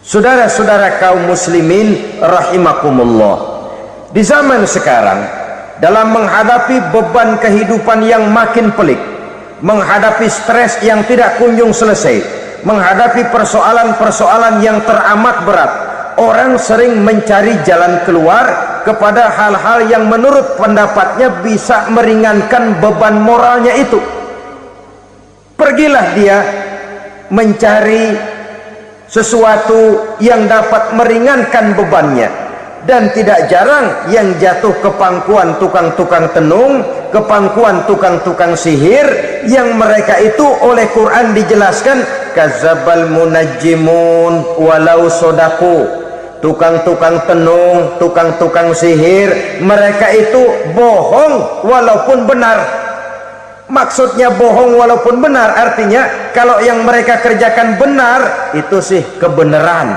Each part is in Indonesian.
Saudara-saudara kaum muslimin rahimakumullah, di zaman sekarang dalam menghadapi beban kehidupan yang makin pelik, menghadapi stres yang tidak kunjung selesai, menghadapi persoalan-persoalan yang teramat berat, orang sering mencari jalan keluar kepada hal-hal yang menurut pendapatnya bisa meringankan beban moralnya itu. Pergilah dia mencari sesuatu yang dapat meringankan bebannya, dan tidak jarang yang jatuh ke pangkuan tukang-tukang tenung, ke pangkuan tukang-tukang sihir, yang mereka itu oleh Quran dijelaskan kadzabal munajjimun walau sodaku. Tukang-tukang tenung, tukang-tukang sihir, mereka itu bohong walaupun benar. Maksudnya bohong walaupun benar, artinya kalau yang mereka kerjakan benar, itu sih kebenaran.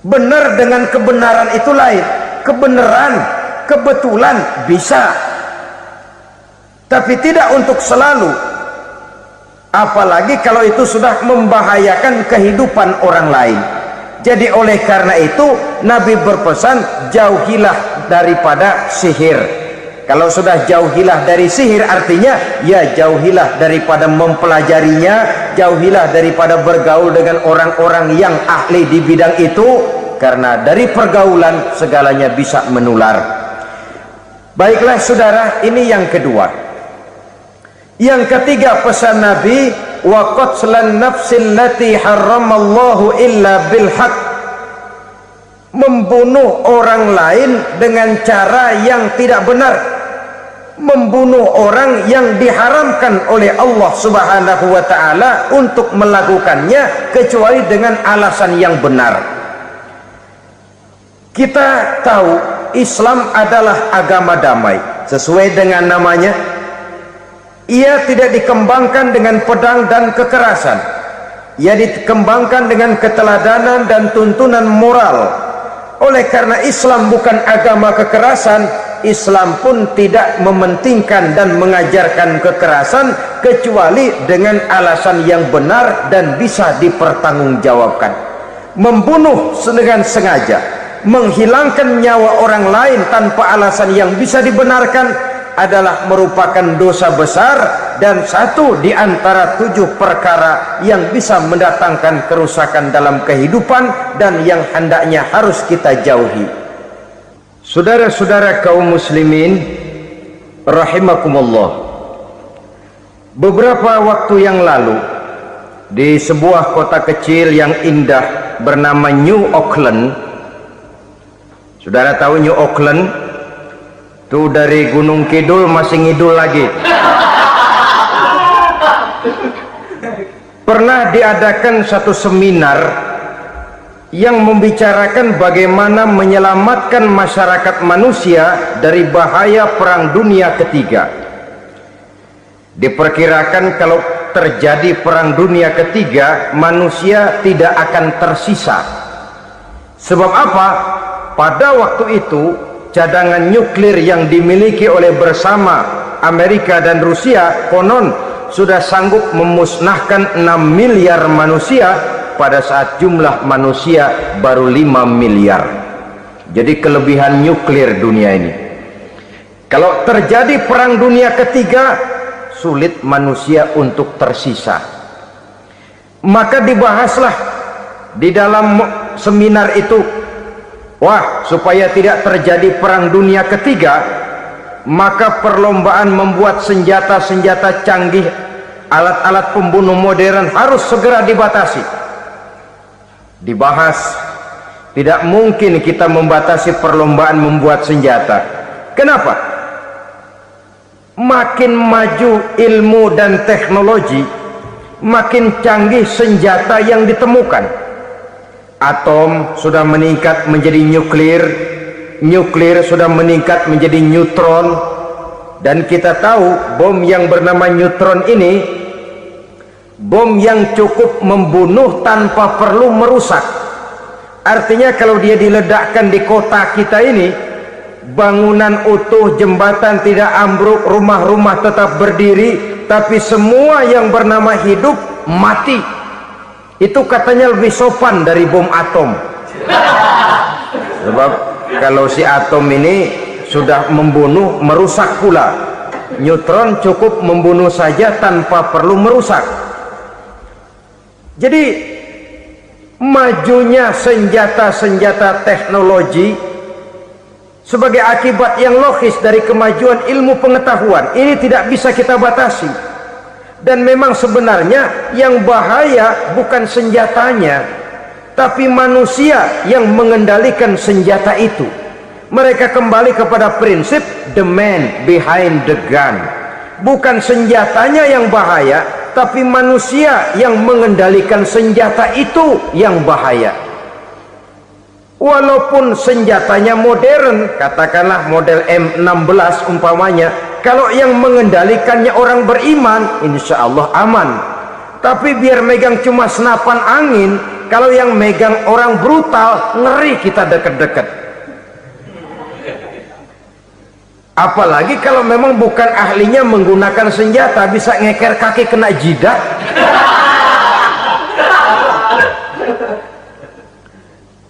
Benar dengan kebenaran itu lain. Kebenaran, kebetulan bisa, tapi tidak untuk selalu. Apalagi kalau itu sudah membahayakan kehidupan orang lain. Jadi oleh karena itu Nabi berpesan, jauhilah daripada sihir. Kalau sudah jauhilah dari sihir, artinya ya jauhilah daripada mempelajarinya, jauhilah daripada bergaul dengan orang-orang yang ahli di bidang itu, karena dari pergaulan segalanya bisa menular. Baiklah saudara, ini yang kedua. Yang ketiga pesan Nabi, wa qatlan nafsil lati harramallahu illa bil haqq. Membunuh orang lain dengan cara yang tidak benar, membunuh orang yang diharamkan oleh Allah Subhanahu wa ta'ala untuk melakukannya kecuali dengan alasan yang benar. Kita tahu Islam adalah agama damai, sesuai dengan namanya. Ia tidak dikembangkan dengan pedang dan kekerasan, ia dikembangkan dengan keteladanan dan tuntunan moral. Oleh karena Islam bukan agama kekerasan, Islam pun tidak mementingkan dan mengajarkan kekerasan kecuali dengan alasan yang benar dan bisa dipertanggungjawabkan. Membunuh dengan sengaja, menghilangkan nyawa orang lain tanpa alasan yang bisa dibenarkan adalah merupakan dosa besar dan satu di antara 7 perkara yang bisa mendatangkan kerusakan dalam kehidupan dan yang hendaknya harus kita jauhi. Saudara-saudara kaum muslimin rahimakumullah, beberapa waktu yang lalu di sebuah kota kecil yang indah bernama New Auckland. Saudara tahu New Auckland? Itu dari Gunung Kidul masih ngidul lagi. Pernah diadakan satu seminar yang membicarakan bagaimana menyelamatkan masyarakat manusia dari bahaya Perang Dunia Ketiga. Diperkirakan kalau terjadi Perang Dunia Ketiga, manusia tidak akan tersisa. Sebab apa? Pada waktu itu cadangan nuklir yang dimiliki oleh bersama Amerika dan Rusia konon sudah sanggup memusnahkan 6 miliar manusia pada saat jumlah manusia baru 5 miliar. Jadi kelebihan nuklir dunia ini. Kalau terjadi Perang Dunia Ketiga, sulit manusia untuk tersisa. Maka dibahaslah di dalam seminar itu, wah, supaya tidak terjadi Perang Dunia Ketiga, maka perlombaan membuat senjata-senjata canggih, alat-alat pembunuh modern harus segera dibatasi. Dibahas, tidak mungkin kita membatasi perlombaan membuat senjata. Kenapa? Makin maju ilmu dan teknologi, makin canggih senjata yang ditemukan. Atom sudah meningkat menjadi nuklir, nuklir sudah meningkat menjadi neutron, dan kita tahu bom yang bernama neutron ini bom yang cukup membunuh tanpa perlu merusak. Artinya kalau dia diledakkan di kota kita ini, bangunan utuh, jembatan tidak ambruk, rumah-rumah tetap berdiri, tapi semua yang bernama hidup mati. Itu katanya lebih sopan dari bom atom. Sebab kalau si atom ini sudah membunuh, merusak pula. Neutron cukup membunuh saja tanpa perlu merusak. Jadi majunya senjata-senjata teknologi sebagai akibat yang logis dari kemajuan ilmu pengetahuan ini tidak bisa kita batasi. Dan memang sebenarnya yang bahaya bukan senjatanya, tapi manusia yang mengendalikan senjata itu. Mereka kembali kepada prinsip the man behind the gun. Bukan senjatanya yang bahaya, tapi manusia yang mengendalikan senjata itu yang bahaya. Walaupun senjatanya modern, katakanlah model M16 umpamanya, kalau yang mengendalikannya orang beriman, insya Allah aman. Tapi biar megang cuma senapan angin, kalau yang megang orang brutal, ngeri kita deket-deket. Apalagi kalau memang bukan ahlinya menggunakan senjata, bisa ngeker kaki kena jidat.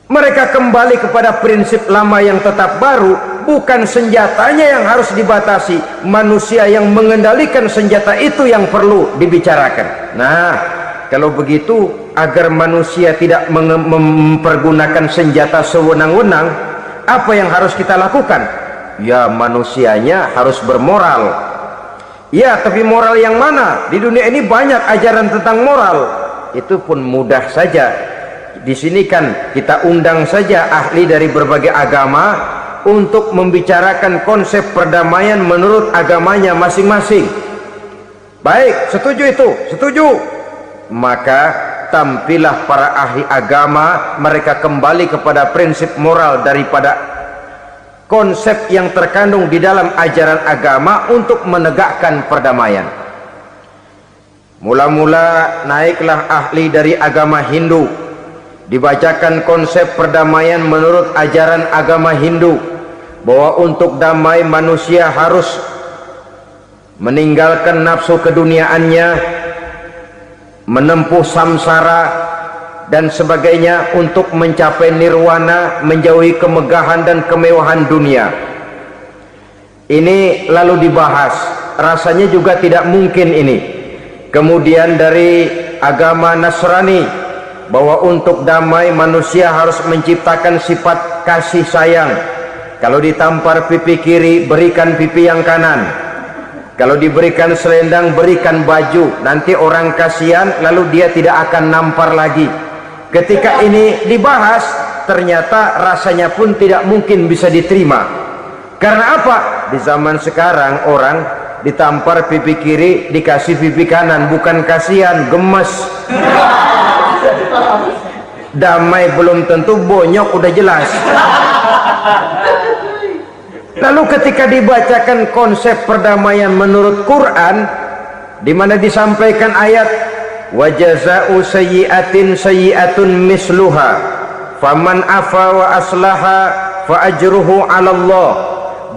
Mereka kembali kepada prinsip lama yang tetap baru. Bukan senjatanya yang harus dibatasi, manusia yang mengendalikan senjata itu yang perlu dibicarakan. Nah, kalau begitu, agar manusia tidak mempergunakan senjata sewenang-wenang, apa yang harus kita lakukan? Ya, manusianya harus bermoral. Ya, tapi moral yang mana? Di dunia ini banyak ajaran tentang moral. Itu pun mudah saja. Di sini kan kita undang saja ahli dari berbagai agama untuk membicarakan konsep perdamaian menurut agamanya masing-masing. Baik, setuju itu? Setuju. Maka tampillah para ahli agama, mereka kembali kepada prinsip moral daripada konsep yang terkandung di dalam ajaran agama untuk menegakkan perdamaian. Mula-mula naiklah ahli dari agama Hindu, dibacakan konsep perdamaian menurut ajaran agama Hindu, bahwa untuk damai manusia harus meninggalkan nafsu keduniaannya, menempuh samsara dan sebagainya untuk mencapai nirwana, menjauhi kemegahan dan kemewahan dunia. Ini lalu dibahas, rasanya juga tidak mungkin ini. Kemudian dari agama Nasrani, bahwa untuk damai manusia harus menciptakan sifat kasih sayang. Kalau ditampar pipi kiri, berikan pipi yang kanan. Kalau diberikan selendang, berikan baju. Nanti orang kasihan, lalu dia tidak akan nampar lagi. Ketika ini dibahas, ternyata rasanya pun tidak mungkin bisa diterima. Karena apa? Di zaman sekarang orang ditampar pipi kiri, dikasih pipi kanan, bukan kasihan, gemes. Damai belum tentu, bonyok udah jelas. Lalu ketika dibacakan konsep perdamaian menurut Quran, di mana disampaikan ayat wa jazaa'u sayyi'atin sayyi'atun misluha faman afa wa aslaha fa ajruhu 'ala Allah.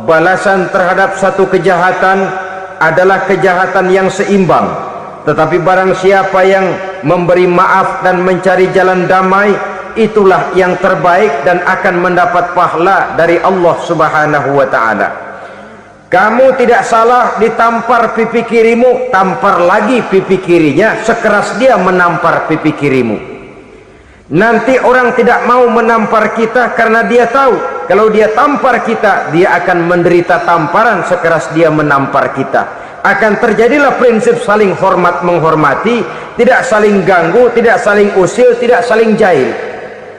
Balasan terhadap satu kejahatan adalah kejahatan yang seimbang, tetapi barang siapa yang memberi maaf dan mencari jalan damai, itulah yang terbaik dan akan mendapat pahala dari Allah Subhanahu wa ta'ala. Kamu tidak salah ditampar pipi kirimu, tampar lagi pipi kirinya sekeras dia menampar pipi kirimu. Nanti orang tidak mau menampar kita karena dia tahu kalau dia tampar kita, dia akan menderita tamparan sekeras dia menampar kita. Akan terjadilah prinsip saling hormat menghormati, tidak saling ganggu, tidak saling usil, tidak saling jahil.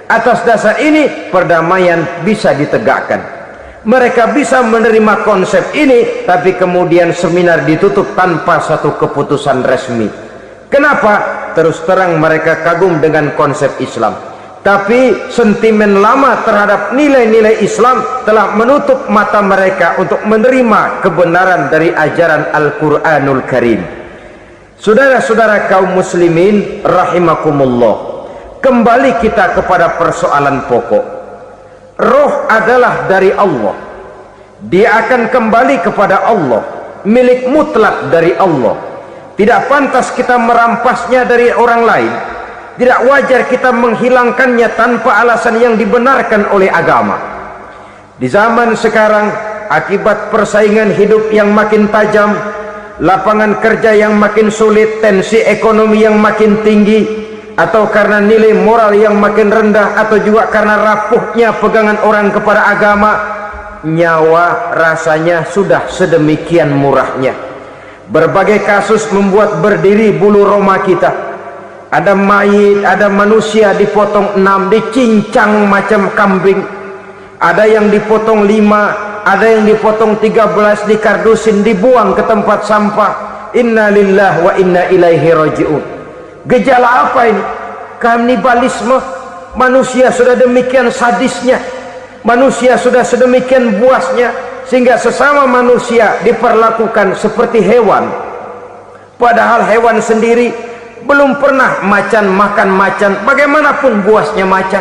Atas dasar ini perdamaian bisa ditegakkan. Mereka bisa menerima konsep ini, tapi kemudian seminar ditutup tanpa satu keputusan resmi. Kenapa? Terus terang mereka kagum dengan konsep Islam, tapi sentimen lama terhadap nilai-nilai Islam telah menutup mata mereka untuk menerima kebenaran dari ajaran Al-Quranul Karim. Saudara-saudara kaum muslimin rahimakumullah, kembali kita kepada persoalan pokok. Roh adalah dari Allah, dia akan kembali kepada Allah, milik mutlak dari Allah. Tidak pantas kita merampasnya dari orang lain. Tidak wajar kita menghilangkannya tanpa alasan yang dibenarkan oleh agama. Di zaman sekarang, akibat persaingan hidup yang makin tajam, lapangan kerja yang makin sulit, tensi ekonomi yang makin tinggi, atau karena nilai moral yang makin rendah, atau juga karena rapuhnya pegangan orang kepada agama, nyawa rasanya sudah sedemikian murahnya. Berbagai kasus membuat berdiri bulu roma kita. Ada mayit, ada manusia dipotong 6, dicincang macam kambing. Ada yang dipotong 5, ada yang dipotong 13, dikardusin, dibuang ke tempat sampah. Inna lillahi wa inna ilaihi raji'un. Gejala apa ini? Kanibalisme. Manusia sudah demikian sadisnya, manusia sudah sedemikian buasnya, sehingga sesama manusia diperlakukan seperti hewan. Padahal hewan sendiri belum pernah macan makan macan, bagaimanapun buasnya macan.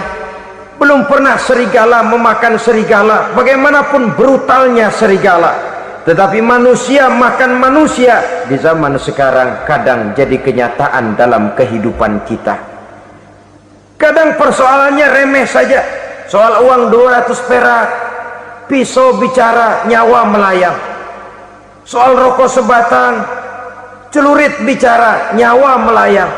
Belum pernah serigala memakan serigala, bagaimanapun brutalnya serigala. Tetapi manusia makan manusia di zaman sekarang kadang jadi kenyataan dalam kehidupan kita. Kadang persoalannya remeh saja, soal uang 200 perak, pisau bicara, nyawa melayang. Soal rokok sebatang, celurit bicara, nyawa melayang.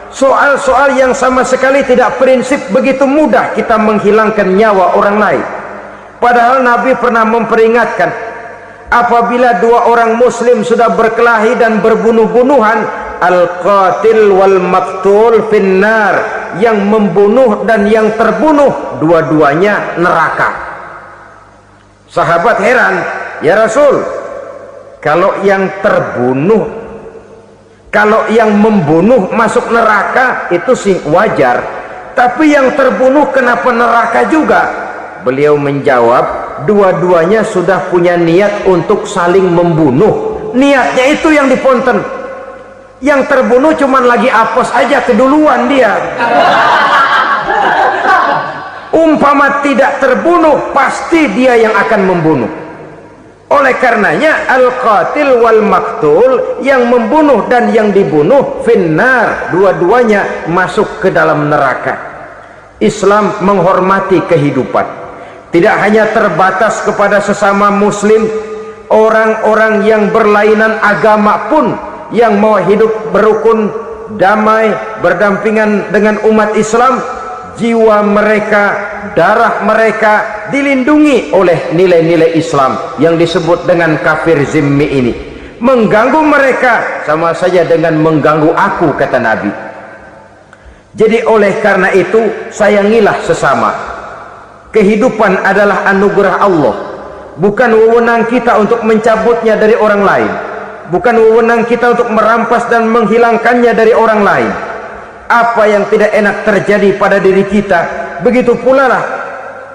Soal-soal yang sama sekali tidak prinsip, begitu mudah kita menghilangkan nyawa orang lain. Padahal Nabi pernah memperingatkan, apabila dua orang muslim sudah berkelahi dan berbunuh-bunuhan, al-qatil wal maktul finnar, yang membunuh dan yang terbunuh dua-duanya neraka. Sahabat heran, ya Rasul, kalau yang terbunuh, kalau yang membunuh masuk neraka itu sih wajar, tapi yang terbunuh kenapa neraka juga? Beliau menjawab, dua-duanya sudah punya niat untuk saling membunuh. Niatnya itu yang diponten. Yang terbunuh cuman lagi apes aja, keduluan dia. Umpama tidak terbunuh, pasti dia yang akan membunuh. Oleh karenanya al-qatil wal maktul, yang membunuh dan yang dibunuh finnar, dua-duanya masuk ke dalam neraka. Islam menghormati kehidupan, tidak hanya terbatas kepada sesama muslim. Orang-orang yang berlainan agama pun yang mau hidup berukun, damai, berdampingan dengan umat Islam, jiwa mereka, darah mereka dilindungi oleh nilai-nilai Islam yang disebut dengan kafir zimmi ini. Mengganggu mereka sama saja dengan mengganggu aku, kata Nabi. Jadi oleh karena itu, sayangilah sesama. Kehidupan adalah anugerah Allah, bukan wewenang kita untuk mencabutnya dari orang lain, bukan wewenang kita untuk merampas dan menghilangkannya dari orang lain. Apa yang tidak enak terjadi pada diri kita, begitu pula lah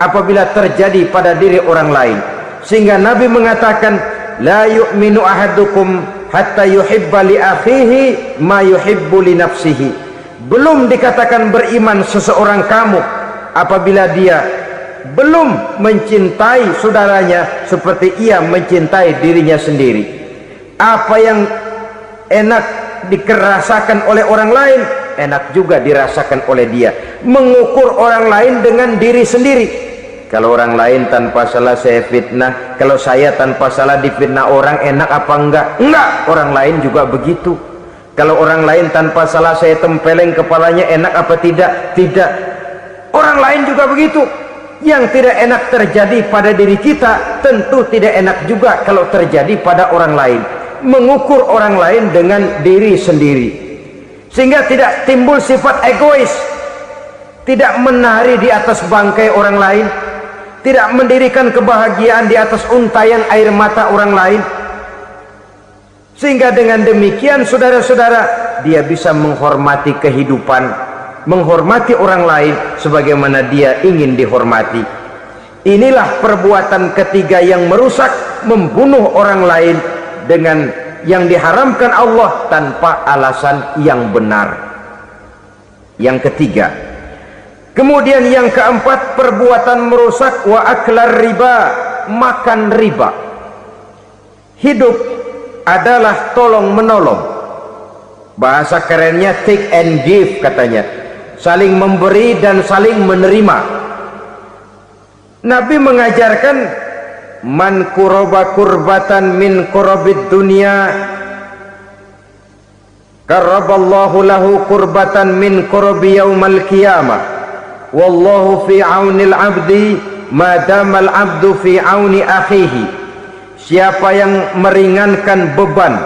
apabila terjadi pada diri orang lain. Sehingga Nabi mengatakan, la yu'minu ahadukum hatta yuhibba li akhihi ma yuhibbu li nafsihi. Belum dikatakan beriman seseorang kamu apabila dia belum mencintai saudaranya seperti ia mencintai dirinya sendiri. Apa yang enak dirasakan oleh orang lain, enak juga dirasakan oleh dia. Mengukur orang lain dengan diri sendiri. Kalau orang lain tanpa salah saya fitnah, kalau saya tanpa salah difitnah orang, enak apa enggak? Enggak, orang lain juga begitu. Kalau orang lain tanpa salah saya tempeleng kepalanya, enak apa tidak? Tidak. Orang lain juga begitu. Yang tidak enak terjadi pada diri kita, tentu tidak enak juga kalau terjadi pada orang lain. Mengukur orang lain dengan diri sendiri, sehingga tidak timbul sifat egois, tidak menari di atas bangkai orang lain, tidak mendirikan kebahagiaan di atas untayan air mata orang lain. Sehingga dengan demikian, saudara-saudara, dia bisa menghormati kehidupan, menghormati orang lain sebagaimana dia ingin dihormati. Inilah perbuatan ketiga yang merusak, membunuh orang lain dengan yang diharamkan Allah tanpa alasan yang benar. Yang ketiga. Kemudian yang keempat, perbuatan merusak wa aklar riba, makan riba. Hidup adalah tolong menolong. Bahasa kerennya take and give katanya. saling memberi dan saling menerima. Nabi mengajarkan man quraba qurbatan min qurabid dunya qarraballahu lahu qurbatan min qurabi yaumal qiyamah wallahu fi aunil abdi madamal abdu fi auni akhihi. Siapa yang meringankan beban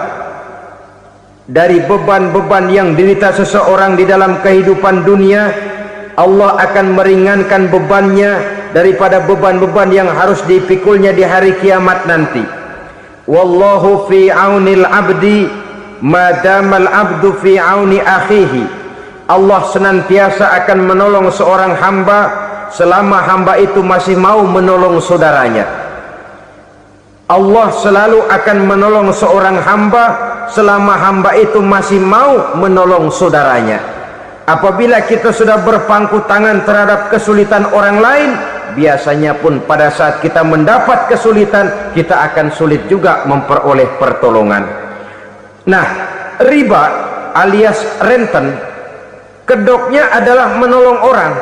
dari beban-beban yang diderita seseorang di dalam kehidupan dunia, Allah akan meringankan bebannya daripada beban-beban yang harus dipikulnya di hari kiamat nanti. Wallahu fi aunil abdi madamal abdu fi auni akhihi. Allah senantiasa akan menolong seorang hamba selama hamba itu masih mau menolong saudaranya. Allah selalu akan menolong seorang hamba selama hamba itu masih mau menolong saudaranya. Apabila kita sudah berpangku tangan terhadap kesulitan orang lain, biasanya pun pada saat kita mendapat kesulitan, kita akan sulit juga memperoleh pertolongan. Nah, riba alias renten, kedoknya adalah menolong orang,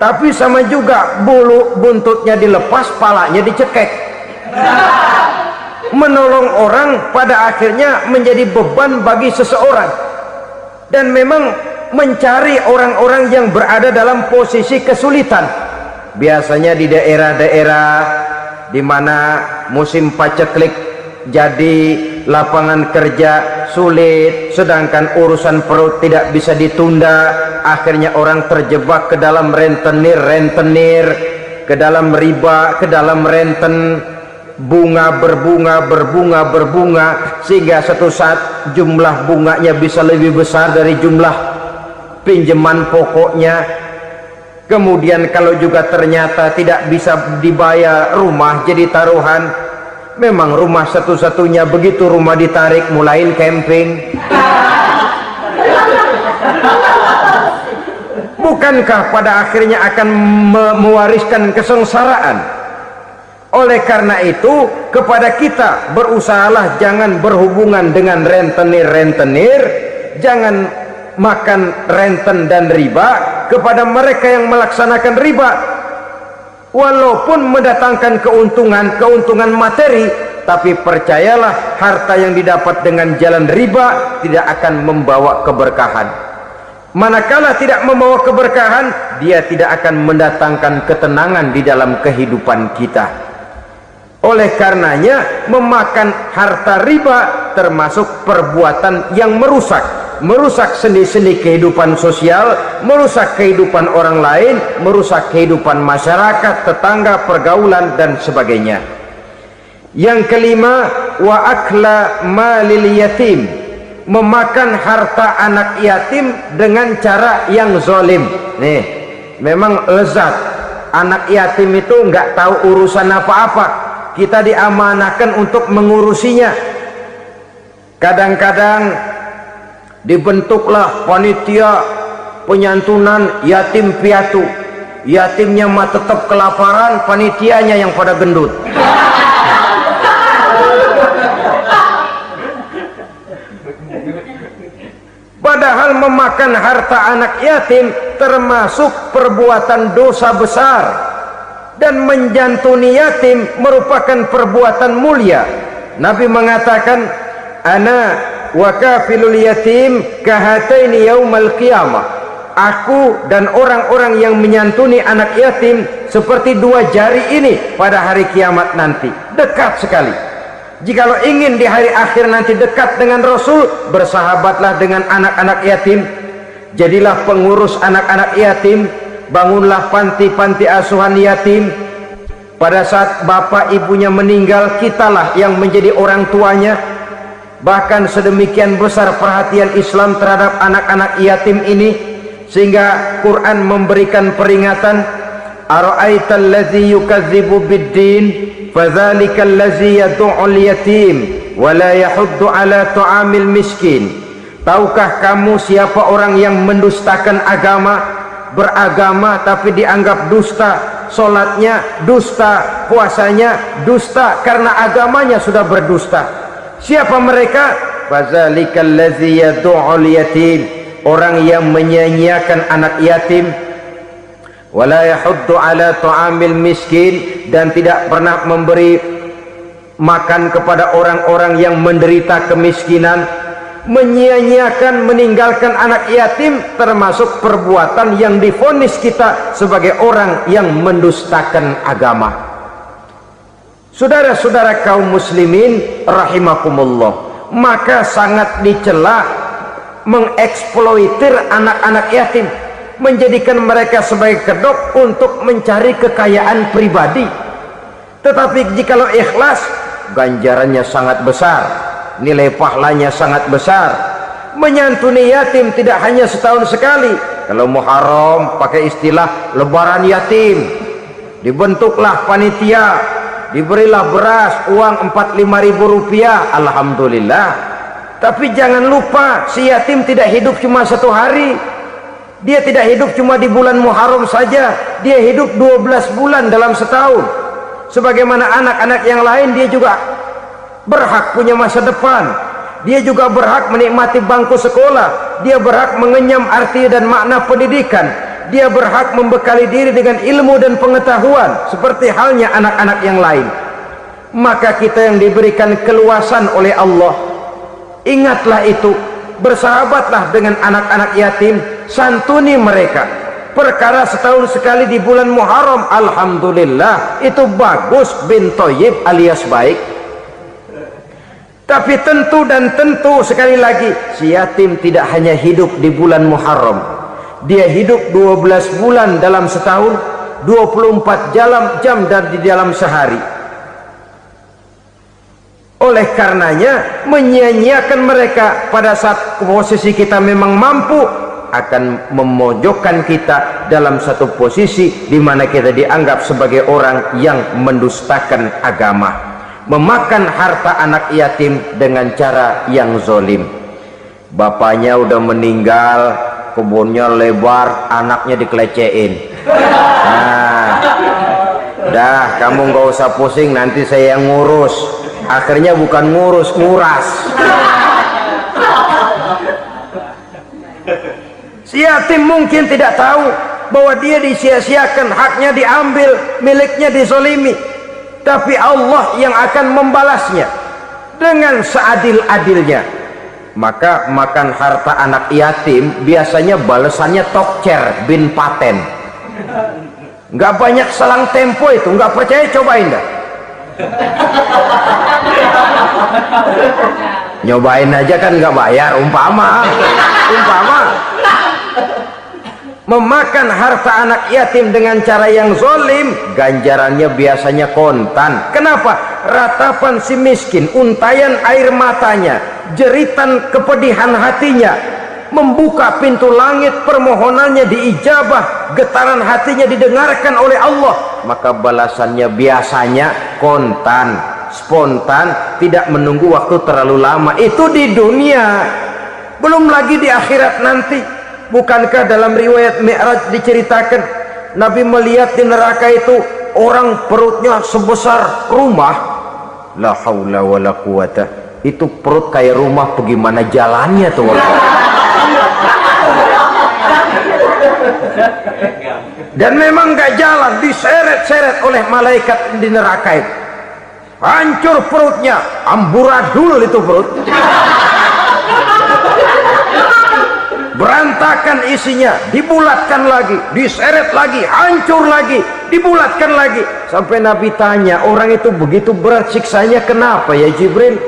tapi sama juga bulu buntutnya dilepas, palanya dicekek. Menolong orang pada akhirnya menjadi beban bagi seseorang, dan memang mencari orang-orang yang berada dalam posisi kesulitan, biasanya di daerah-daerah di mana musim paceklik, jadi lapangan kerja sulit, sedangkan urusan perut tidak bisa ditunda. Akhirnya orang terjebak ke dalam rentenir, ke dalam riba, ke dalam renten. Bunga berbunga, sehingga satu saat jumlah bunganya bisa lebih besar dari jumlah pinjaman pokoknya. Kemudian kalau juga ternyata tidak bisa dibayar, rumah jadi taruhan. Memang rumah satu-satunya, begitu rumah ditarik mulain camping. Bukankah pada akhirnya akan mewariskan kesengsaraan? Oleh karena itu, kepada kita berusahalah jangan berhubungan dengan rentenir, jangan makan renten dan riba. Kepada mereka yang melaksanakan riba, walaupun mendatangkan keuntungan materi, tapi percayalah, harta yang didapat dengan jalan riba tidak akan membawa keberkahan. Manakala tidak membawa keberkahan, dia tidak akan mendatangkan ketenangan di dalam kehidupan kita. Oleh karenanya, memakan harta riba termasuk perbuatan yang merusak sendi-sendi kehidupan sosial, merusak kehidupan orang lain, merusak kehidupan masyarakat, tetangga, pergaulan, dan sebagainya. Yang kelima, wa akla malil yatim, memakan harta anak yatim dengan cara yang zalim. Nih, memang lezat. Anak yatim itu nggak tahu urusan apa-apa. Kita diamanahkan untuk mengurusinya. Kadang-kadang dibentuklah panitia penyantunan yatim piatu. Yatimnya mah tetap kelaparan, panitianya yang pada gendut. Padahal memakan harta anak yatim termasuk perbuatan dosa besar. Dan menjantuni yatim merupakan perbuatan mulia. Nabi mengatakan, ana wa kafilul yatim kahataini yaumal qiyamah. Aku dan orang-orang yang menyantuni anak yatim seperti dua jari ini pada hari kiamat nanti. Dekat sekali. Jikalau ingin di hari akhir nanti dekat dengan Rasul, bersahabatlah dengan anak-anak yatim. Jadilah pengurus anak-anak yatim. Bangunlah panti-panti asuhan yatim. Pada saat bapak ibunya meninggal, kitalah yang menjadi orang tuanya. Bahkan sedemikian besar perhatian Islam terhadap anak-anak yatim ini, sehingga Quran memberikan peringatan, ara'aital ladzi yukadzibu biddin fadzalikal ladzi yad'ul yatim wa la yahuddu ala ta'amil miskin. Tahukah kamu siapa orang yang mendustakan agama? Beragama tapi dianggap dusta, solatnya dusta, puasanya dusta, karena agamanya sudah berdusta. Siapa mereka? Fazalikal ladzi yad'ul yatim. orang yang menyia-nyiakan anak yatim, wala yahuddu ala ta'amil miskin, dan tidak pernah memberi makan kepada orang-orang yang menderita kemiskinan. Menyia-nyiakan, meninggalkan anak yatim termasuk perbuatan yang divonis kita sebagai orang yang mendustakan agama. Saudara-saudara kaum muslimin rahimakumullah, maka sangat dicela mengeksploitir anak-anak yatim, menjadikan mereka sebagai kedok untuk mencari kekayaan pribadi. Tetapi jikalau ikhlas, ganjarannya sangat besar, nilai pahalanya sangat besar. Menyantuni yatim tidak hanya setahun sekali. Kalau Muharram pakai istilah lebaran yatim, dibentuklah panitia, diberilah beras, uang 45.000 rupiah, alhamdulillah. Tapi jangan lupa, si yatim tidak hidup cuma satu hari, dia tidak hidup cuma di bulan Muharram saja, dia hidup 12 bulan dalam setahun. Sebagaimana anak-anak yang lain, dia juga berhak punya masa depan, dia juga berhak menikmati bangku sekolah, dia berhak mengenyam arti dan makna pendidikan, dia berhak membekali diri dengan ilmu dan pengetahuan seperti halnya anak-anak yang lain. Maka kita yang diberikan keluasan oleh Allah, ingatlah itu, bersahabatlah dengan anak-anak yatim, santuni mereka. Perkara setahun sekali di bulan Muharram, alhamdulillah, itu bagus, bin Thayyib alias baik. Tapi tentu dan tentu, sekali lagi, si yatim tidak hanya hidup di bulan Muharram, dia hidup 12 bulan dalam setahun, 24 jam dan di dalam sehari. Oleh karenanya, menyia-nyiakan mereka pada saat posisi kita memang mampu akan memojokkan kita dalam satu posisi di mana kita dianggap sebagai orang yang mendustakan agama, memakan harta anak yatim dengan cara yang zolim. Bapaknya udah meninggal, kebunnya lebar, anaknya dikelecehin. Nah, dah kamu nggak usah pusing, nanti saya yang ngurus. Akhirnya bukan ngurus, nguras. Si yatim mungkin tidak tahu bahwa dia disia-siakan, haknya diambil, miliknya dizolimi. Tapi Allah yang akan membalasnya dengan seadil-adilnya. Maka makan harta anak yatim biasanya balasannya tokcer bin paten. Nggak banyak selang tempo itu, nggak percaya cobain dah. Nyobain aja kan nggak bayar, umpama memakan harta anak yatim dengan cara yang zolim, ganjarannya biasanya kontan. Kenapa? Ratapan si miskin, untayan air matanya, jeritan kepedihan hatinya, membuka pintu langit, permohonannya diijabah, getaran hatinya didengarkan oleh Allah, maka balasannya biasanya kontan, spontan, tidak menunggu waktu terlalu lama. Itu di dunia, belum lagi di akhirat nanti. Bukankah dalam riwayat Mi'raj diceritakan Nabi melihat di neraka itu orang perutnya sebesar rumah, la haula wala quwata, itu perut kayak rumah, bagaimana jalannya tuh? Dan memang gak jalan, diseret-seret oleh malaikat di neraka itu. Hancur perutnya, amburadul itu perut, berantakan isinya, dibulatkan lagi, diseret lagi, hancur lagi, dibulatkan lagi. Sampai Nabi tanya, orang itu begitu berat siksanya kenapa ya Jibril?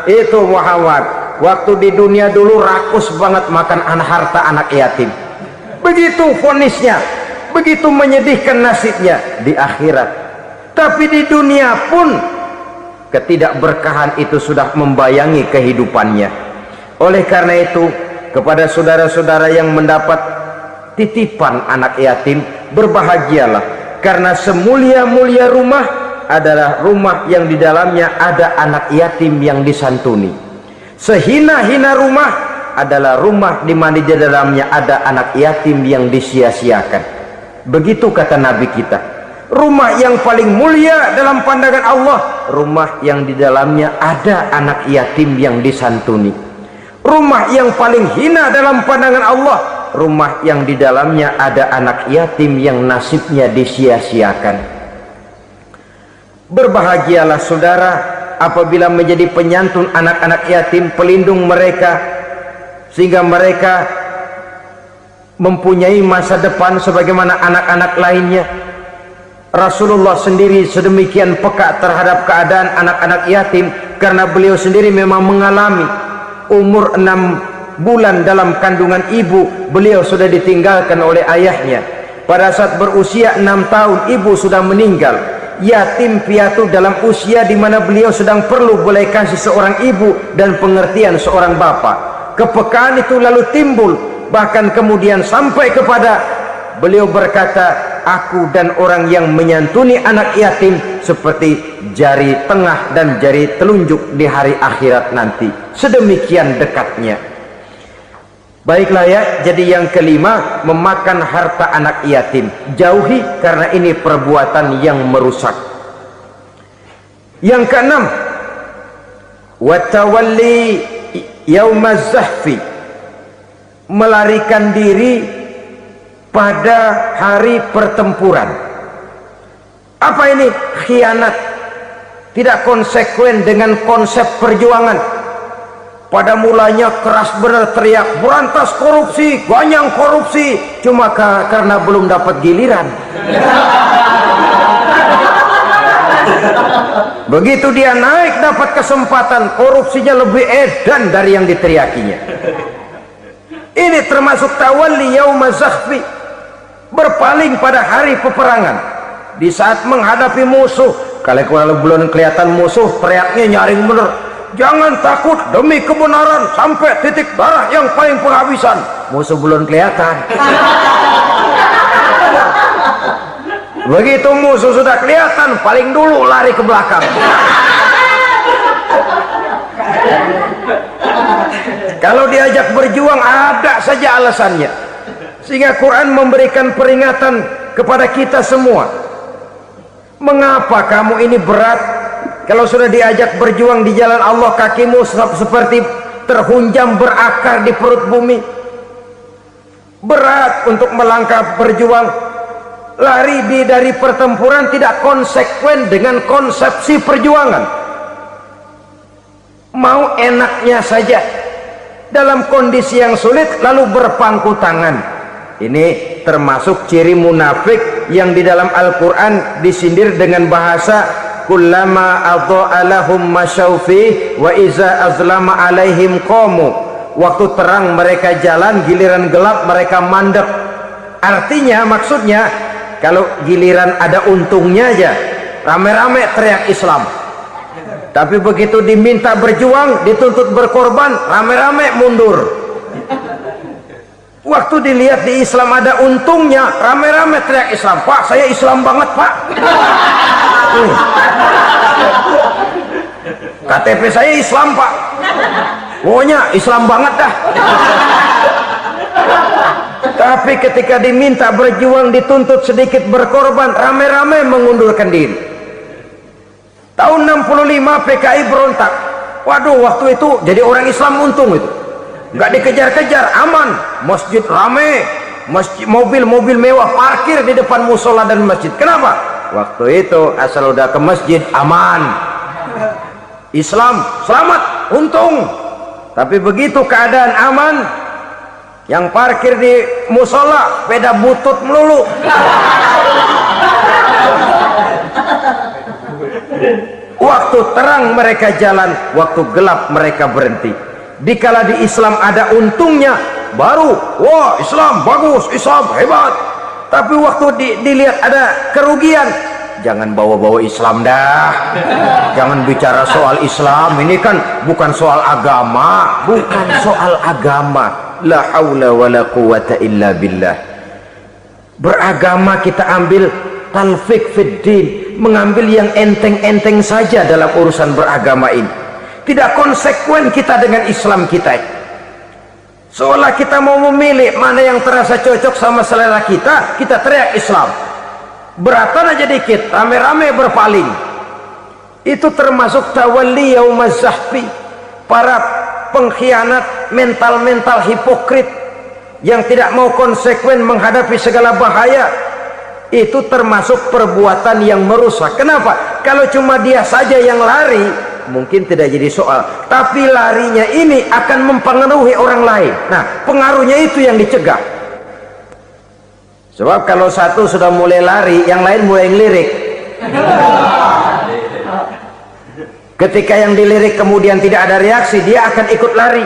Itu Muhammad, waktu di dunia dulu rakus banget makan harta anak yatim. Begitu vonisnya, begitu menyedihkan nasibnya di akhirat. Tapi di dunia pun ketidakberkahan itu sudah membayangi kehidupannya. Oleh karena itu, kepada saudara-saudara yang mendapat titipan anak yatim, berbahagialah, karena semulia-mulia rumah adalah rumah yang di dalamnya ada anak yatim yang disantuni. Sehina-hina rumah adalah rumah di mana di dalamnya ada anak yatim yang disia-siakan. Begitu kata Nabi kita. Rumah yang paling mulia dalam pandangan Allah, rumah yang di dalamnya ada anak yatim yang disantuni. Rumah yang paling hina dalam pandangan Allah, rumah yang di dalamnya ada anak yatim yang nasibnya disia-siakan. Berbahagialah saudara apabila menjadi penyantun anak-anak yatim, pelindung mereka, sehingga mereka mempunyai masa depan sebagaimana anak-anak lainnya. Rasulullah sendiri sedemikian peka terhadap keadaan anak-anak yatim karena beliau sendiri memang mengalami. Umur 6 bulan dalam kandungan ibu, beliau sudah ditinggalkan oleh ayahnya. Pada saat berusia 6 tahun ibu sudah meninggal. Yatim piatu dalam usia di mana beliau sedang perlu belas kasih seorang ibu dan pengertian seorang bapak. Kepekaan itu lalu timbul, bahkan kemudian sampai kepada beliau berkata, aku dan orang yang menyantuni anak yatim seperti jari tengah dan jari telunjuk di hari akhirat nanti. Sedemikian dekatnya. Baiklah ya, jadi yang kelima, memakan harta anak yatim. Jauhi, karena ini perbuatan yang merusak. Yang keenam, watawalli yaumaz zahfi, melarikan diri pada hari pertempuran. Apa ini? Khianat, tidak konsekuen dengan konsep perjuangan. Pada mulanya keras benar teriak berantas korupsi, ganyang korupsi, cuma karena belum dapat giliran. Begitu dia naik dapat kesempatan, korupsinya lebih edan dari yang diteriakinya. Ini termasuk tawalli yaumaz zahfi, berpaling pada hari peperangan. Di saat menghadapi musuh, kalau belum kelihatan musuh, teriaknya nyaring bener, jangan takut demi kebenaran sampai titik darah yang paling penghabisan. Musuh belum kelihatan. Begitu musuh sudah kelihatan, paling dulu lari ke belakang. Kalau diajak berjuang ada saja alasannya. Sehingga Quran memberikan peringatan kepada kita semua. Mengapa kamu ini berat? Kalau sudah diajak berjuang di jalan Allah, kakimu seperti terhunjam berakar di perut bumi. Berat untuk melangkah berjuang. Lari dari pertempuran tidak konsekuen dengan konsepsi perjuangan. Mau enaknya saja dalam kondisi yang sulit lalu berpangku tangan. Ini termasuk ciri munafik yang di dalam Al-Quran disindir dengan bahasa kullama adha'a lahum masyaufi wa iza azlama alaihim qamu. Waktu terang mereka jalan, giliran gelap mereka mandek. Artinya, maksudnya, kalau giliran ada untungnya aja rame-rame teriak Islam, tapi begitu diminta berjuang, dituntut berkorban, rame-rame mundur. Waktu dilihat di Islam ada untungnya, rame-rame teriak Islam. Pak, saya Islam banget, Pak. KTP saya Islam, Pak. Pokoknya Islam banget dah. Tapi ketika diminta berjuang, dituntut sedikit berkorban, rame-rame mengundurkan diri. Tahun 65 PKI berontak. Waduh, waktu itu jadi orang Islam untung itu. Nggak dikejar-kejar, aman. Masjid rame, masjid, mobil-mobil mewah parkir di depan musola dan masjid. Kenapa? Waktu itu asal udah ke masjid aman. Islam selamat, untung. Tapi begitu keadaan aman, yang parkir di musola beda butut melulu. Waktu terang mereka jalan, waktu gelap mereka berhenti. Dikala di Islam ada untungnya, baru wah Islam bagus, Islam hebat. Tapi waktu dilihat ada kerugian, jangan bawa-bawa Islam dah. Jangan bicara soal Islam, ini kan bukan soal agama, bukan soal agama. La haula wala quwata illa billah. Beragama kita ambil talfik fiddin, mengambil yang enteng-enteng saja dalam urusan beragama ini. Tidak konsekuen kita dengan Islam kita. Seolah kita mau memilih mana yang terasa cocok sama selera kita, kita teriak Islam. Beratan aja dikit, rame-rame berpaling. Itu termasuk tawalli yaumaz zahfi. Para pengkhianat mental-mental hipokrit yang tidak mau konsekuen menghadapi segala bahaya. Itu termasuk perbuatan yang merusak. Kenapa? Kalau cuma dia saja yang lari, mungkin tidak jadi soal. Tapi larinya ini akan mempengaruhi orang lain. Nah, pengaruhnya itu yang dicegah. Sebab kalau satu sudah mulai lari, yang lain mulai ngelirik. Ketika yang dilirik kemudian tidak ada reaksi, dia akan ikut lari.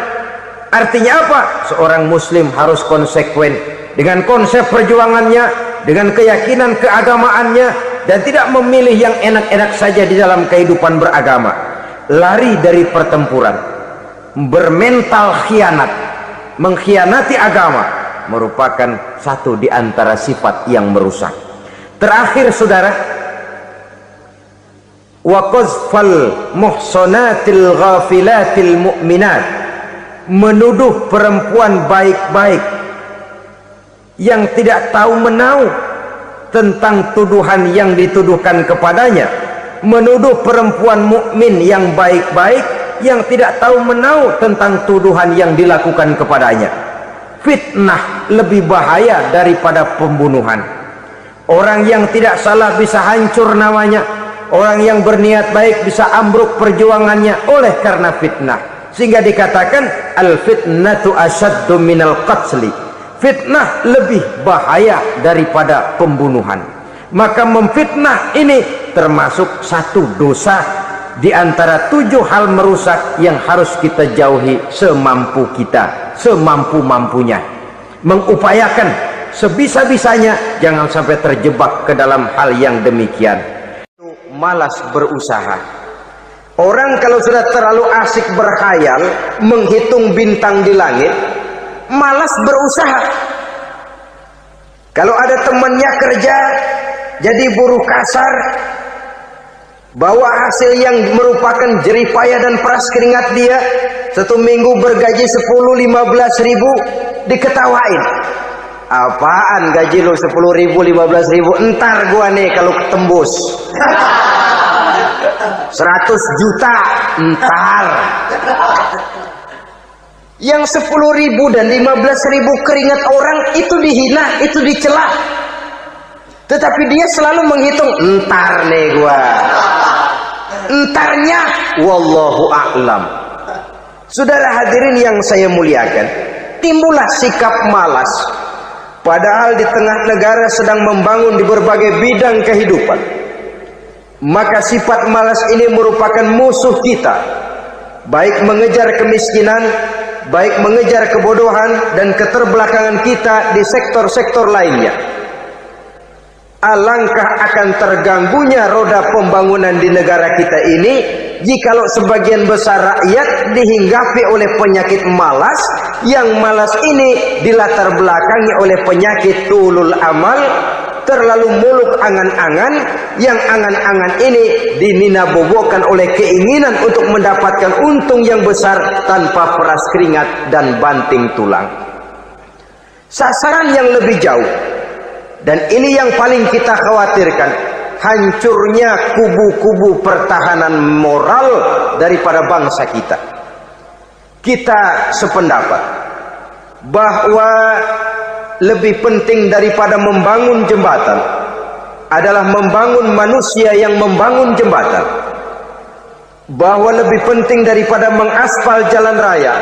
Artinya apa? Seorang muslim harus konsekuen dengan konsep perjuangannya, dengan keyakinan keagamaannya, dan tidak memilih yang enak-enak saja di dalam kehidupan beragama. Lari dari pertempuran, bermental khianat, mengkhianati agama, merupakan satu di antara sifat yang merusak. Terakhir saudara, wa qazfal muhsanatil ghafilatil mu'minat, menuduh perempuan baik-baik yang tidak tahu menahu tentang tuduhan yang dituduhkan kepadanya, menuduh perempuan mukmin yang baik-baik yang tidak tahu menahu tentang tuduhan yang dilakukan kepadanya. Fitnah lebih bahaya daripada pembunuhan. Orang yang tidak salah bisa hancur namanya, orang yang berniat baik bisa ambruk perjuangannya oleh karena fitnah. Sehingga dikatakan al-fitnatu asyaddu minal qatli, fitnah lebih bahaya daripada pembunuhan. Maka memfitnah ini termasuk satu dosa di antara 7 hal merusak yang harus kita jauhi semampu kita, semampu-mampunya. Mengupayakan sebisa-bisanya jangan sampai terjebak ke dalam hal yang demikian. Malas berusaha. Orang kalau sudah terlalu asik berkhayal, menghitung bintang di langit, malas berusaha. Kalau ada temannya kerja jadi buruh kasar, bawa hasil yang merupakan jeripaya dan peras keringat dia, 1 minggu bergaji 10-15 ribu, diketawain. Apaan gaji lu 10 ribu 15 ribu, entar gua nih kalau tembus 100 juta entar. Yang 10 ribu dan 15 ribu keringat orang itu dihina, itu dicela. Tetapi dia selalu menghitung, entar nih gua, entarnya wallahu a'lam. Saudara hadirin yang saya muliakan, timbullah sikap malas. Padahal di tengah negara sedang membangun di berbagai bidang kehidupan. Maka sifat malas ini merupakan musuh kita. Baik mengejar kemiskinan, baik mengejar kebodohan dan keterbelakangan kita di sektor-sektor lainnya. Alangkah akan terganggunya roda pembangunan di negara kita ini jikalau sebagian besar rakyat dihinggapi oleh penyakit malas, yang malas ini dilatar belakangi oleh penyakit tulul amal, terlalu muluk angan-angan, yang angan-angan ini dininabobokan oleh keinginan untuk mendapatkan untung yang besar tanpa peras keringat dan banting tulang. Sasaran yang lebih jauh, dan ini yang paling kita khawatirkan, hancurnya kubu-kubu pertahanan moral daripada bangsa kita. Kita sependapat bahwa lebih penting daripada membangun jembatan adalah membangun manusia yang membangun jembatan. Bahwa lebih penting daripada mengaspal jalan raya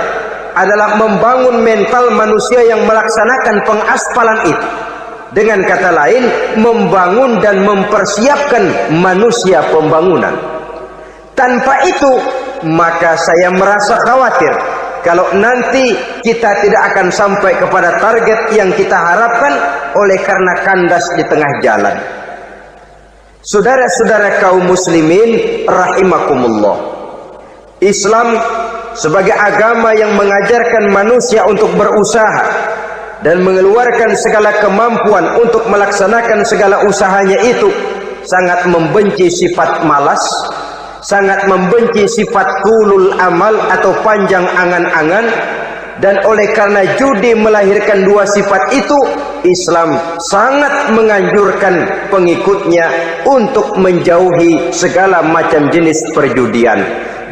adalah membangun mental manusia yang melaksanakan pengaspalan itu. Dengan kata lain, membangun dan mempersiapkan manusia pembangunan. Tanpa itu, maka saya merasa khawatir kalau nanti kita tidak akan sampai kepada target yang kita harapkan oleh karena kandas di tengah jalan. Saudara-saudara kaum muslimin rahimakumullah, Islam sebagai agama yang mengajarkan manusia untuk berusaha dan mengeluarkan segala kemampuan untuk melaksanakan segala usahanya itu, sangat membenci sifat malas, sangat membenci sifat tulul amal atau panjang angan-angan. Dan oleh karena judi melahirkan 2 sifat itu, Islam sangat menganjurkan pengikutnya untuk menjauhi segala macam jenis perjudian.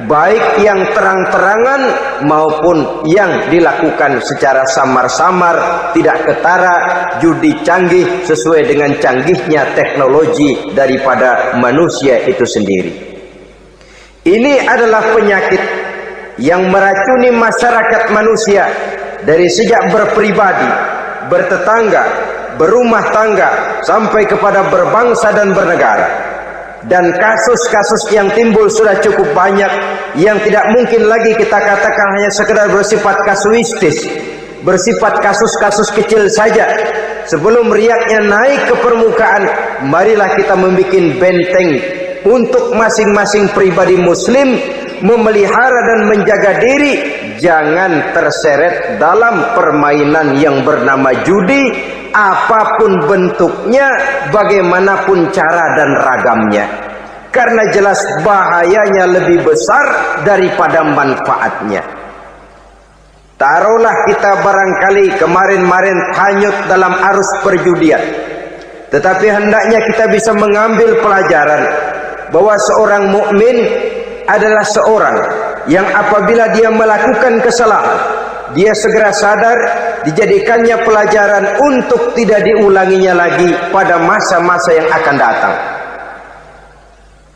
baik yang terang-terangan maupun yang dilakukan secara samar-samar, tidak ketara, judi canggih sesuai dengan canggihnya teknologi daripada manusia itu sendiri. Ini adalah penyakit yang meracuni masyarakat manusia dari sejak berpribadi, bertetangga, berumah tangga, sampai kepada berbangsa dan bernegara. Dan kasus-kasus yang timbul sudah cukup banyak, yang tidak mungkin lagi kita katakan hanya sekedar bersifat kasuistis, bersifat kasus-kasus kecil saja. Sebelum riaknya naik ke permukaan, marilah kita membuat benteng untuk masing-masing pribadi muslim memelihara dan menjaga diri, jangan terseret dalam permainan yang bernama judi, apapun bentuknya, bagaimanapun cara dan ragamnya. Karena jelas bahayanya lebih besar daripada manfaatnya. Taruhlah kita barangkali kemarin-marin hanyut dalam arus perjudian, tetapi hendaknya kita bisa mengambil pelajaran bahwa seorang mukmin adalah seorang yang apabila dia melakukan kesalahan, dia segera sadar, dijadikannya pelajaran untuk tidak diulanginya lagi pada masa-masa yang akan datang.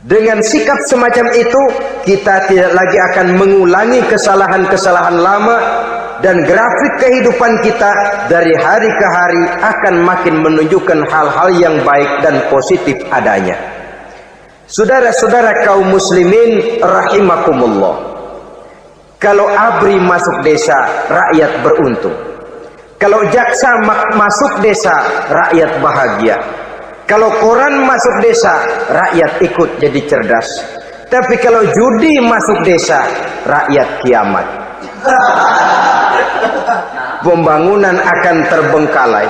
Dengan sikap semacam itu, kita tidak lagi akan mengulangi kesalahan-kesalahan lama, dan grafik kehidupan kita dari hari ke hari akan makin menunjukkan hal-hal yang baik dan positif adanya. Saudara-saudara kaum muslimin rahimakumullah, kalau ABRI masuk desa, rakyat beruntung. Kalau jaksa masuk desa, rakyat bahagia. Kalau koran masuk desa, rakyat ikut jadi cerdas. Tapi kalau judi masuk desa, rakyat kiamat. Pembangunan akan terbengkalai,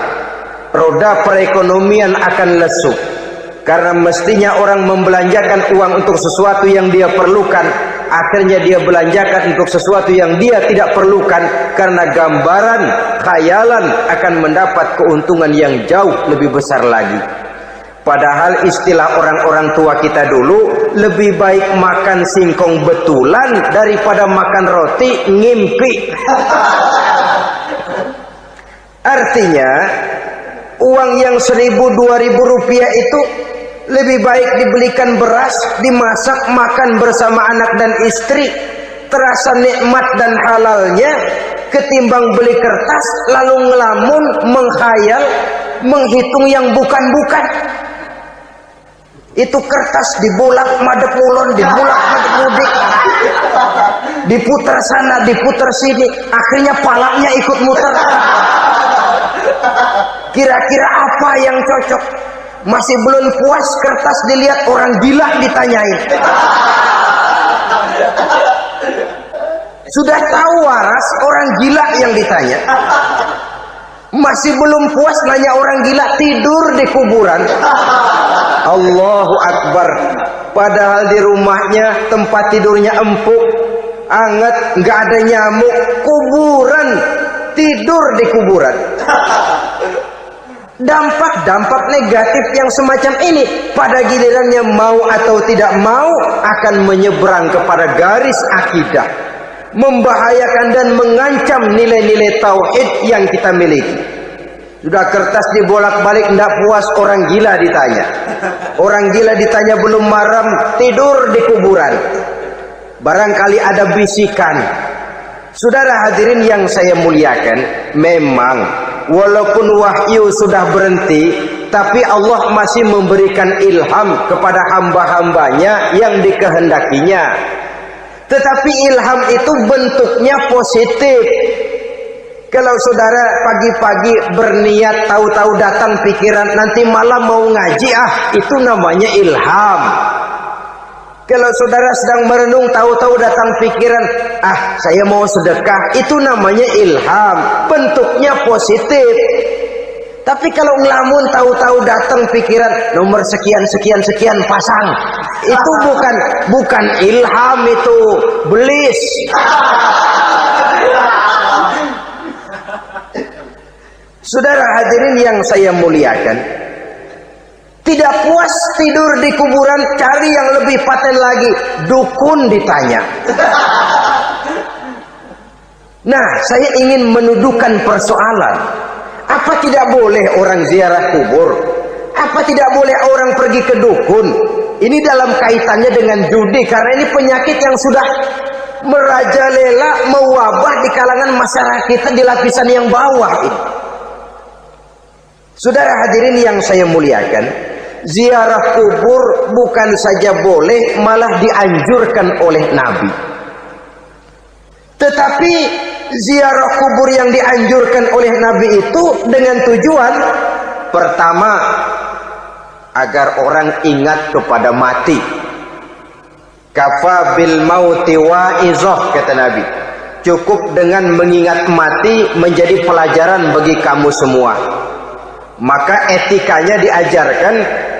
roda perekonomian akan lesu. Karena mestinya orang membelanjakan uang untuk sesuatu yang dia perlukan, akhirnya dia belanjakan untuk sesuatu yang dia tidak perlukan, karena gambaran, khayalan akan mendapat keuntungan yang jauh lebih besar lagi. Padahal istilah orang-orang tua kita dulu, lebih baik makan singkong betulan daripada makan roti ngimpi. Artinya uang yang 1.000-2.000 rupiah itu lebih baik dibelikan beras, dimasak, makan bersama anak dan istri, terasa nikmat dan halalnya, ketimbang beli kertas lalu ngelamun, menghayal, menghitung yang bukan-bukan. Itu kertas dibolak madep ulon, dibolak madep mudik, diputar sana, diputar sini, akhirnya palanya ikut muter. Kira-kira apa yang cocok? Masih belum puas, kertas dilihat, orang gila ditanyain. Sudah tahu waras, orang gila yang ditanya. Masih belum puas, nanya orang gila, tidur di kuburan. Allahu Akbar. Padahal di rumahnya tempat tidurnya empuk, anget, nggak ada nyamuk. Kuburan, tidur di kuburan. Dampak-dampak negatif yang semacam ini pada gilirannya mau atau tidak mau akan menyeberang kepada garis akidah, membahayakan dan mengancam nilai-nilai tauhid yang kita miliki. Sudah kertas dibolak-balik, tidak puas, orang gila ditanya. Orang gila ditanya belum maram, tidur di kuburan. Barangkali ada bisikan. Saudara hadirin yang saya muliakan, memang walaupun wahyu sudah berhenti, tapi Allah masih memberikan ilham kepada hamba-hambanya yang dikehendakinya. Tetapi ilham itu bentuknya positif. Kalau saudara pagi-pagi berniat, tahu-tahu datang pikiran nanti malam mau ngaji, itu namanya ilham. Kalau saudara sedang merenung, tahu-tahu datang pikiran, saya mau sedekah, itu namanya ilham, bentuknya positif. Tapi kalau ngelamun, tahu-tahu datang pikiran nomor sekian sekian sekian pasang, itu bukan ilham, itu belis. Saudara hadirin yang saya muliakan, Tidak puas tidur di kuburan, cari yang lebih paten lagi, dukun ditanya. Nah, saya ingin menuduhkan persoalan. Apa tidak boleh orang ziarah kubur? Apa tidak boleh orang pergi ke dukun? Ini dalam kaitannya dengan judi, karena ini penyakit yang sudah merajalela, mewabah di kalangan masyarakat kita di lapisan yang bawah ini. Saudara hadirin yang saya muliakan, ziarah kubur bukan saja boleh, malah dianjurkan oleh Nabi. Tetapi ziarah kubur yang dianjurkan oleh Nabi itu dengan tujuan pertama, agar orang ingat kepada mati. Kafa bil mauti wa'izah, kata Nabi. Cukup dengan mengingat mati menjadi pelajaran bagi kamu semua. Maka etikanya diajarkan,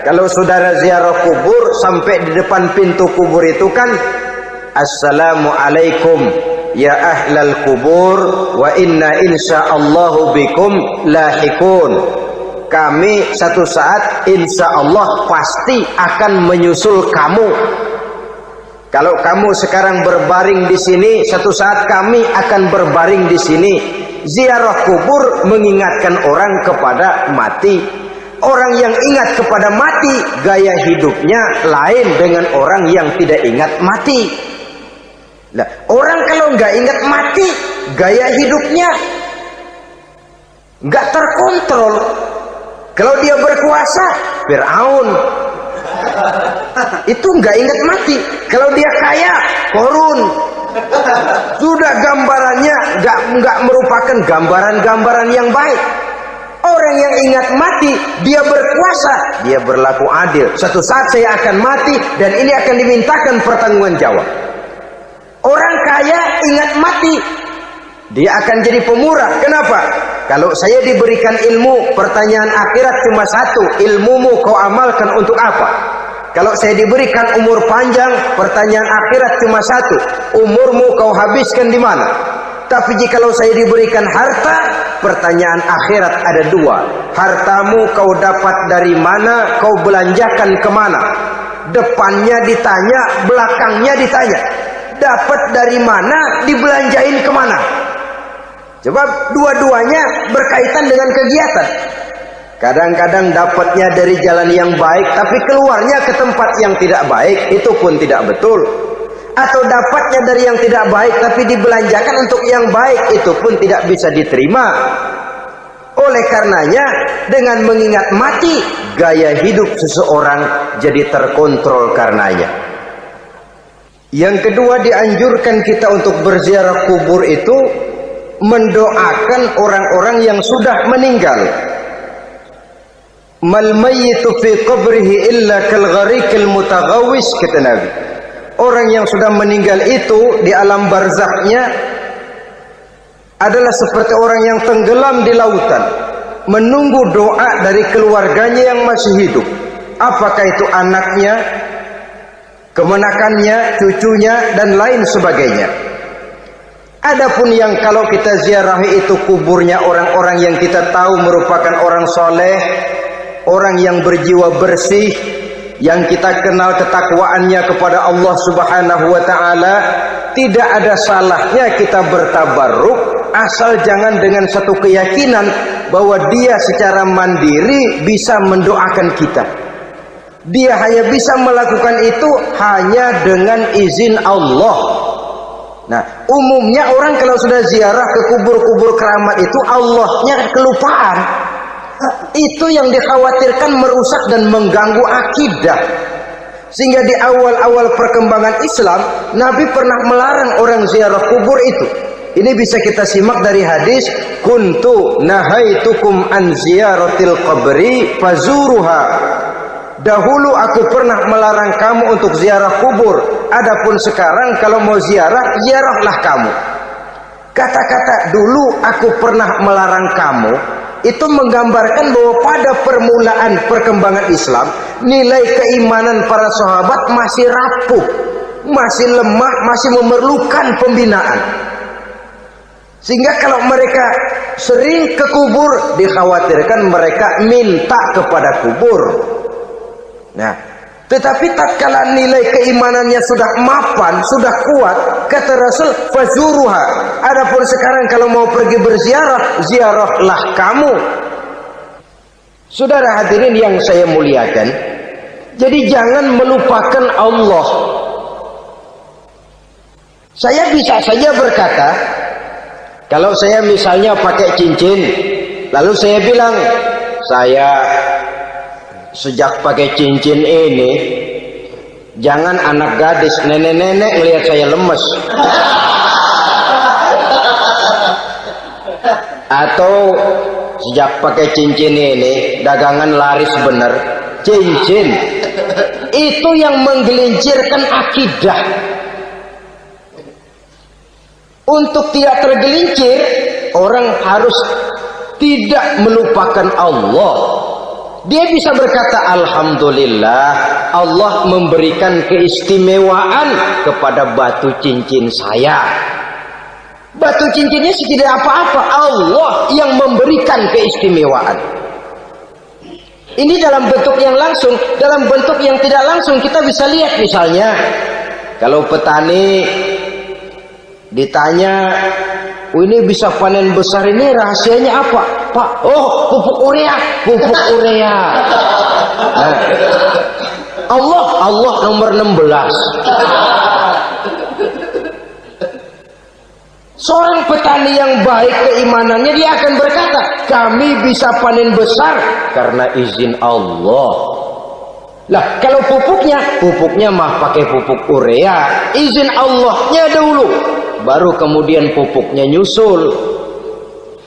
kalau saudara ziarah kubur, sampai di depan pintu kubur itu kan, Assalamualaikum ya ahlal kubur wa inna insyaallahu bikum lahikun. Kami satu saat insya Allah pasti akan menyusul kamu. Kalau kamu sekarang berbaring di sini, satu saat kami akan berbaring di sini. Ziarah kubur mengingatkan orang kepada mati. Orang yang ingat kepada mati, gaya hidupnya lain dengan orang yang tidak ingat mati. Nah, orang kalau nggak ingat mati, gaya hidupnya nggak terkontrol. Kalau dia berkuasa, Fir'aun, itu nggak ingat mati. Kalau dia kaya, Korun. Sudah gambarannya nggak merupakan gambaran-gambaran yang baik. Orang yang ingat mati, dia berkuasa, dia berlaku adil. Suatu saat saya akan mati dan ini akan dimintakan pertanggungan jawab. Orang kaya ingat mati, dia akan jadi pemurah. Kenapa? Kalau saya diberikan ilmu, pertanyaan akhirat cuma satu, ilmumu kau amalkan untuk apa? Kalau saya diberikan umur panjang, pertanyaan akhirat cuma satu, umurmu kau habiskan di mana? Tapi jikalau saya diberikan harta, pertanyaan akhirat ada dua, hartamu kau dapat dari mana, kau belanjakan kemana? Depannya ditanya, belakangnya ditanya, dapat dari mana, dibelanjain kemana? Coba dua-duanya berkaitan dengan kegiatan. Kadang-kadang dapatnya dari jalan yang baik, tapi keluarnya ke tempat yang tidak baik, itu pun tidak betul. Atau dapatnya dari yang tidak baik, tapi dibelanjakan untuk yang baik, itu pun tidak bisa diterima. Oleh karenanya, dengan mengingat mati, gaya hidup seseorang jadi terkontrol karenanya. Yang kedua, dianjurkan kita untuk berziarah kubur itu mendoakan orang-orang yang sudah meninggal. Mal mayyitu fi qabrihi illa kal gharikil mutaghawis, kata Nabi. Orang yang sudah meninggal itu di alam barzakhnya adalah seperti orang yang tenggelam di lautan, menunggu doa dari keluarganya yang masih hidup. Apakah itu anaknya, kemenakannya, cucunya, dan lain sebagainya. Adapun yang kalau kita ziarahi itu kuburnya orang-orang yang kita tahu merupakan orang soleh, orang yang berjiwa bersih, yang kita kenal ketakwaannya kepada Allah Subhanahu wa ta'ala, tidak ada salahnya kita bertabarruk, asal jangan dengan satu keyakinan bahwa dia secara mandiri bisa mendoakan kita. Dia hanya bisa melakukan itu hanya dengan izin Allah. Nah, umumnya orang kalau sudah ziarah ke kubur-kubur keramat itu Allahnya kelupaan. Itu yang dikhawatirkan merusak dan mengganggu akidah. Sehingga di awal-awal perkembangan Islam, Nabi pernah melarang orang ziarah kubur itu. Ini bisa kita simak dari hadis, kuntu nahaitukum an ziyaratil qabri fazuruha. Dahulu aku pernah melarang kamu untuk ziarah kubur, adapun sekarang kalau mau ziarah, ziarahlah kamu. Kata-kata dulu aku pernah melarang kamu itu menggambarkan bahwa pada permulaan perkembangan Islam, nilai keimanan para sahabat masih rapuh, masih lemah, masih memerlukan pembinaan. Sehingga kalau mereka sering ke kubur, dikhawatirkan mereka minta kepada kubur. Nah, tetapi tatkala nilai keimanannya sudah mapan, sudah kuat, kata Rasul, fazuruha. Adapun sekarang kalau mau pergi berziarah, ziarahlah kamu. Saudara hadirin yang saya muliakan, jadi jangan melupakan Allah. Saya bisa saja berkata, kalau saya misalnya pakai cincin, lalu saya bilang, saya sejak pakai cincin ini, jangan anak gadis, nenek-nenek ngelihat saya lemes. Atau sejak pakai cincin ini, dagangan laris bener. Cincin itu yang menggelincirkan akidah. Untuk tidak tergelincir, orang harus tidak melupakan Allah. Dia bisa berkata, alhamdulillah, Allah memberikan keistimewaan kepada batu cincin saya. Batu cincinnya tidak apa-apa, Allah yang memberikan keistimewaan. Ini dalam bentuk yang langsung. Dalam bentuk yang tidak langsung kita bisa lihat, misalnya kalau petani ditanya, oh, ini bisa panen besar ini rahasianya apa, Pak? Oh, pupuk urea, pupuk urea. Nah, Allah nomor 16. Seorang petani yang baik keimanannya, dia akan berkata, kami bisa panen besar karena izin Allah. Lah, kalau pupuknya mah pakai pupuk urea, izin Allahnya dulu, baru kemudian pupuknya nyusul.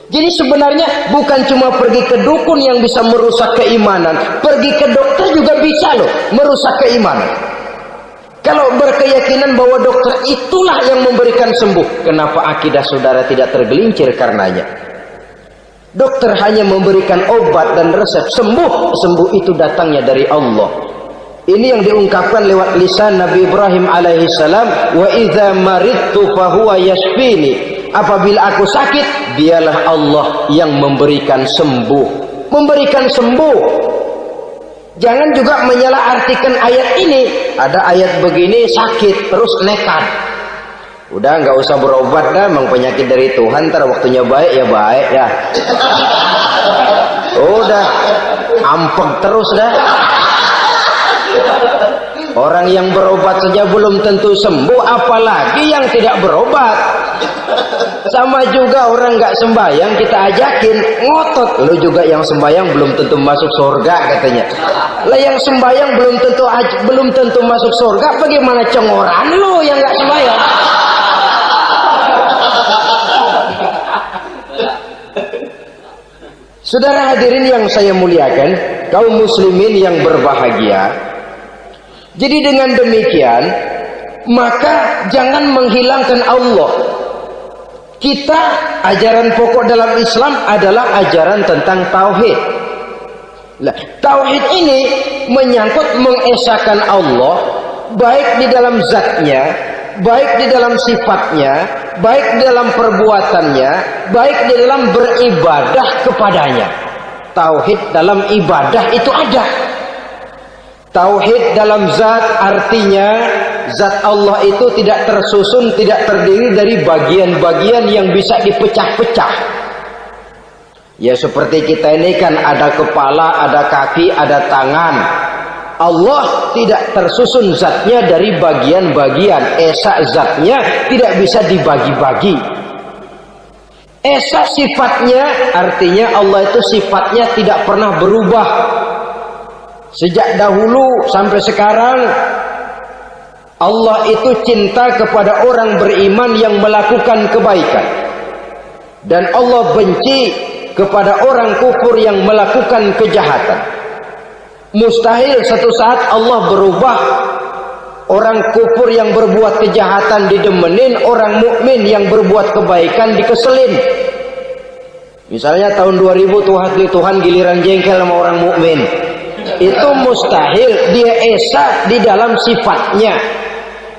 Jadi sebenarnya bukan cuma pergi ke dukun yang bisa merusak keimanan, pergi ke dokter juga bisa loh merusak keimanan. Kalau berkeyakinan bahwa dokter itulah yang memberikan sembuh, kenapa akidah saudara tidak tergelincir karenanya? Dokter hanya memberikan obat dan resep, sembuh itu datangnya dari Allah. Ini yang diungkapkan lewat lisan Nabi Ibrahim alaihissalam, wa idza maridtu fahuwa yashfini. Apabila aku sakit, dialah Allah yang memberikan sembuh. Memberikan sembuh. Jangan juga menyalahartikan ayat ini. Ada ayat begini sakit terus nekat. Udah nggak usah berobat dah, memang penyakit dari Tuhan. Ntar waktunya baik ya baik ya. Udah ampek terus dah. Orang yang berobat saja belum tentu sembuh, apalagi yang tidak berobat. Sama juga orang nggak sembahyang kita ajakin ngotot, lo juga yang sembahyang belum tentu masuk surga katanya. Lah yang sembahyang belum tentu masuk surga, bagaimana cengoran lo yang nggak sembahyang? Saudara hadirin yang saya muliakan, kaum muslimin yang berbahagia. Jadi dengan demikian, maka jangan menghilangkan Allah. Kita, ajaran pokok dalam Islam adalah ajaran tentang tauhid. Nah, tauhid ini menyangkut mengesahkan Allah, baik di dalam zatnya, baik di dalam sifatnya, baik di dalam perbuatannya, baik di dalam beribadah kepadanya. Tauhid dalam ibadah itu ada. Tauhid dalam zat artinya zat Allah itu tidak tersusun, tidak terdiri dari bagian-bagian yang bisa dipecah-pecah. Ya seperti kita ini kan ada kepala, ada kaki, ada tangan. Allah tidak tersusun zatnya dari bagian-bagian. Esa zatnya tidak bisa dibagi-bagi. Esa sifatnya artinya Allah itu sifatnya tidak pernah berubah. Sejak dahulu sampai sekarang Allah itu cinta kepada orang beriman yang melakukan kebaikan, dan Allah benci kepada orang kufur yang melakukan kejahatan. Mustahil satu saat Allah berubah. Orang kufur yang berbuat kejahatan didemenin, orang mukmin yang berbuat kebaikan dikeselin. Misalnya tahun 2000 Tuhan giliran jengkel sama orang mukmin. Itu mustahil. Dia esa di dalam sifatnya.